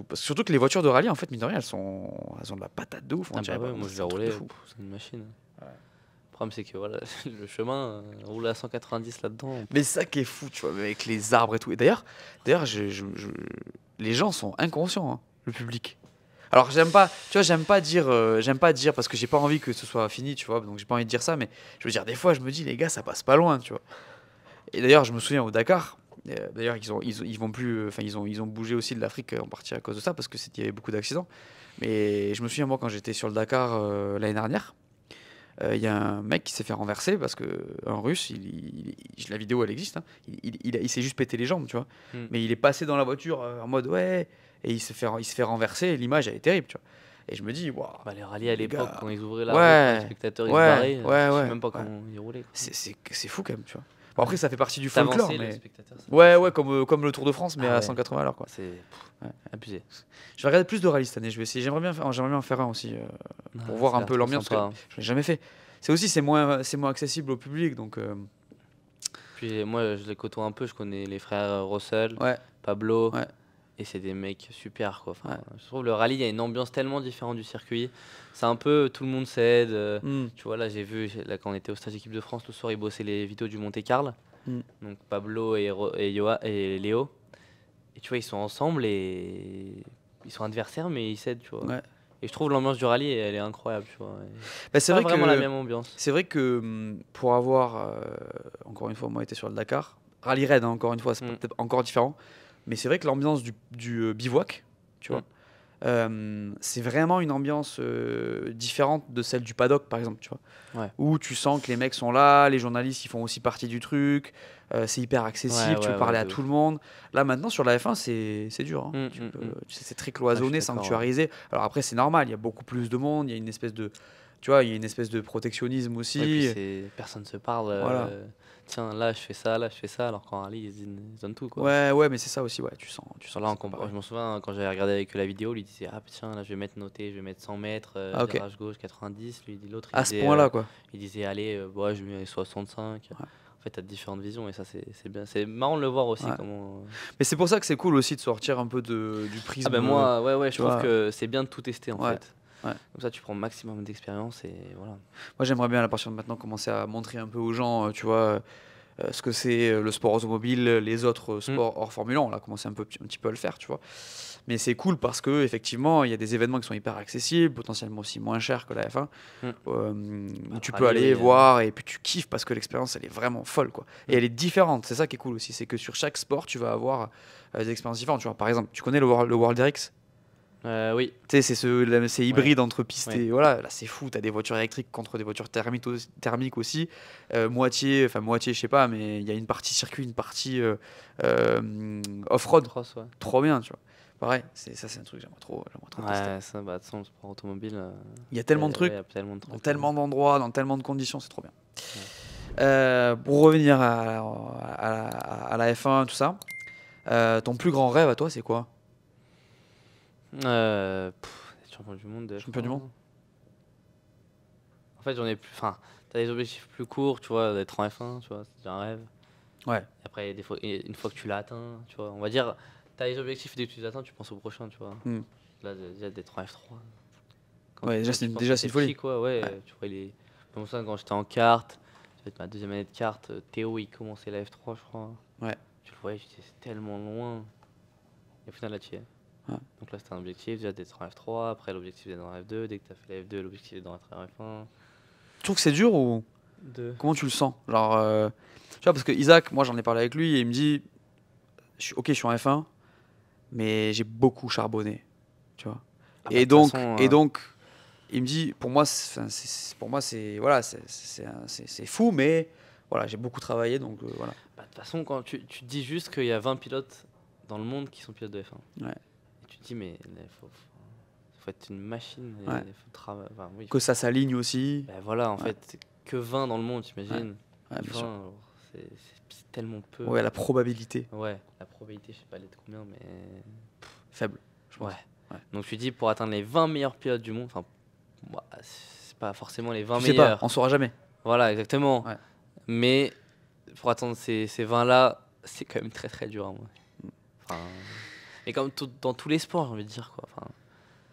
surtout que les voitures de rallye, en fait, mine de rien, elles ont de la patate de ouf. On Ah dirait bah ouais, pas, moi c'est je un l'ai truc roulé, de fou. c'est une machine. Ouais. Le problème c'est que voilà, le chemin, rouler à 190 là-dedans. Mais c'est ça qui est fou, tu vois, avec les arbres et tout. Et d'ailleurs, les gens sont inconscients, hein, le public. Alors j'aime pas dire parce que j'ai pas envie que ce soit fini, tu vois, donc j'ai pas envie de dire ça, mais je veux dire, des fois je me dis, les gars, ça passe pas loin, tu vois. Et d'ailleurs, je me souviens au Dakar, d'ailleurs ils vont plus, enfin ils ont bougé aussi de l'Afrique en partie à cause de ça, parce que il y avait beaucoup d'accidents. Mais je me souviens, moi, quand j'étais sur le Dakar l'année dernière, il y a un mec qui s'est fait renverser parce que un Russe, la vidéo elle existe, hein, il s'est juste pété les jambes, tu vois. Mais il est passé dans la voiture en mode ouais, et il se fait renverser, et l'image elle est terrible, tu vois. Et je me dis waouh. Bah, les rallyes à les l'époque, gars. quand ils ouvraient la Ouais, route, les spectateurs ils ouais, se barraient, je ouais, sais même pas ouais. comment ils roulaient. quoi. C'est fou quand même, tu vois. Bon, après ça fait partie du folklore, T'avançais, le mais spectateur, ça ouais, avançait. comme le Tour de France, mais Ah à ouais. 180 à l'heure, quoi. C'est Ouais. abusé. Je vais regarder plus de rallyes cette année. Je vais essayer. J'aimerais bien en faire un aussi pour voir un peu l'ambiance. Sympa, hein. Je l'ai jamais fait. C'est moins accessible au public, donc Puis moi, je les côtoie un peu, je connais les frères Russell, ouais. Pablo, Ouais. et c'est des mecs super quoi. Enfin, Ouais. je trouve le rallye, il y a une ambiance tellement différente du circuit. C'est un peu tout le monde s'aide. Mm. Tu vois, là, j'ai vu, là, quand on était au stage d'équipe de France, le soir, ils bossaient les vidéos du Monte-Carlo. Donc Pablo et Léo. Et tu vois, ils sont ensemble et ils sont adversaires, mais ils s'aident, tu vois. Ouais. Et je trouve l'ambiance du rallye, elle est incroyable, tu vois. C'est pas vrai vraiment que la même ambiance. c'est vrai que pour avoir encore une fois moi été sur le Dakar, rallye raid, hein, encore une fois, c'est peut-être encore différent, mais c'est vrai que l'ambiance du bivouac, tu vois, c'est vraiment une ambiance différente de celle du paddock, par exemple, tu vois, où tu sens que les mecs sont là, les journalistes ils font aussi partie du truc, c'est hyper accessible, tu peux parler à tout le monde. Là maintenant sur la F1 c'est dur, hein. C'est très cloisonné, sanctuarisé. Alors après c'est normal, il y a beaucoup plus de monde, il y a une espèce de, tu vois, il y a une espèce de protectionnisme aussi. Et puis personne se parle. Tiens, là je fais ça, alors qu'en rallye ils donnent tout, quoi. Ouais, mais c'est ça aussi, ouais, tu sens là, je m'en souviens quand j'avais regardé avec la vidéo, lui disait tiens, là je vais mettre noté, je vais mettre 100 mètres, virage gauche 90, lui dit l'autre. À ce point-là, quoi. Il disait allez, je vais mettre 65. En fait, t'as différentes visions et ça c'est bien, c'est marrant de le voir aussi. Comment... Mais c'est pour ça que c'est cool aussi de sortir un peu du prisme. Moi, je trouve que c'est bien de tout tester en fait. Ouais. Comme ça, tu prends le maximum d'expérience et voilà. Moi, j'aimerais bien à partir de maintenant commencer à montrer un peu aux gens, tu vois, ce que c'est le sport automobile, les autres sports hors Formule 1. On a commencé un petit peu à le faire, tu vois. Mais c'est cool parce que effectivement, il y a des événements qui sont hyper accessibles, potentiellement aussi moins chers que la F1, où tu peux aller voir et puis tu kiffes parce que l'expérience elle est vraiment folle, quoi. Et elle est différente. C'est ça qui est cool aussi, c'est que sur chaque sport, tu vas avoir des expériences différentes. Tu vois, par exemple, tu connais le World RX? Oui. Tu sais, c'est hybride entre pistes et voilà, là c'est fou, t'as des voitures électriques contre des voitures thermiques aussi, moitié, je sais pas, mais il y a une partie circuit, une partie off-road, trop bien, tu vois. Pareil, c'est un truc que j'aimerais trop tester. Ça, de toute façon, le sport automobile, il y a tellement de trucs, dans tellement d'endroits, dans tellement de conditions, c'est trop bien. Pour revenir à la F1, tout ça, ton plus grand rêve à toi, c'est quoi? Champion du monde. Champion du monde. En fait, j'en ai plus. Enfin, t'as des objectifs plus courts, tu vois, d'être en F1, tu vois, c'est déjà un rêve. Ouais. Et après, une fois que tu l'as atteint, tu vois, on va dire, t'as les objectifs, dès que tu les atteins, tu penses au prochain, tu vois. Là, déjà d'être en F3. Déjà, c'est une folie. Quoi, tu vois, comme ça, quand j'étais en kart, ça va être ma deuxième année de kart, Théo, il commençait la F3, je crois. Ouais. Tu le voyais, c'est tellement loin. Et au final, là, tu y es. Donc là, c'était un objectif déjà d'être en F3. Après, l'objectif d'être en F2. Dès que tu as fait la F2, l'objectif est d'entrer en F1. Tu trouves que c'est dur ou comment tu le sens? Genre, tu vois, parce que Isaac, moi j'en ai parlé avec lui et il me dit je suis en F1, mais j'ai beaucoup charbonné. Tu vois. Et donc, il me dit pour moi, c'est voilà, c'est fou, mais voilà, j'ai beaucoup travaillé. Donc voilà. De toute façon, quand tu te dis juste qu'il y a 20 pilotes dans le monde qui sont pilotes de F1. Ouais. Tu te dis, mais il faut être une machine. Que ça s'aligne aussi. Voilà, en fait, que 20 dans le monde, t'imagines. 20, c'est tellement peu. Ouais, la probabilité. Ouais, la probabilité, je sais pas, elle est de combien, mais. Faible, je pense. Ouais. Donc tu dis, pour atteindre les 20 meilleurs pilotes du monde, enfin, c'est pas forcément les 20 meilleurs. On saura jamais. Voilà, exactement. Ouais. Mais pour atteindre ces 20-là, c'est quand même très très dur. Hein, mais comme dans tous les sports, j'ai envie de dire, quoi.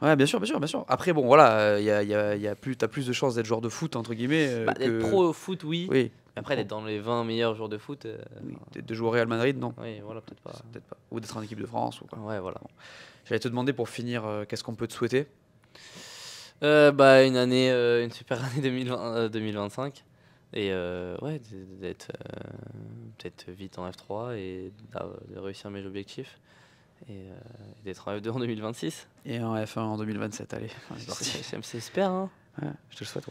Ouais, bien sûr. Après, bon, voilà, t'as plus de chances d'être joueur de foot, entre guillemets. D'être pro au foot, oui. Mais après, d'être dans les 20 meilleurs joueurs de foot. De jouer au Real Madrid, non. Oui, voilà, peut-être pas. Ou d'être en équipe de France. Ou quoi. Ouais, voilà. Bon. J'allais te demander pour finir, qu'est-ce qu'on peut te souhaiter? Une super année 2025. Et d'être peut-être vite en F3 et de réussir mes objectifs. Et d'être en F2 en 2026. Et en F1 en 2027, allez. J'espère. Hein. Ouais, je te le souhaite.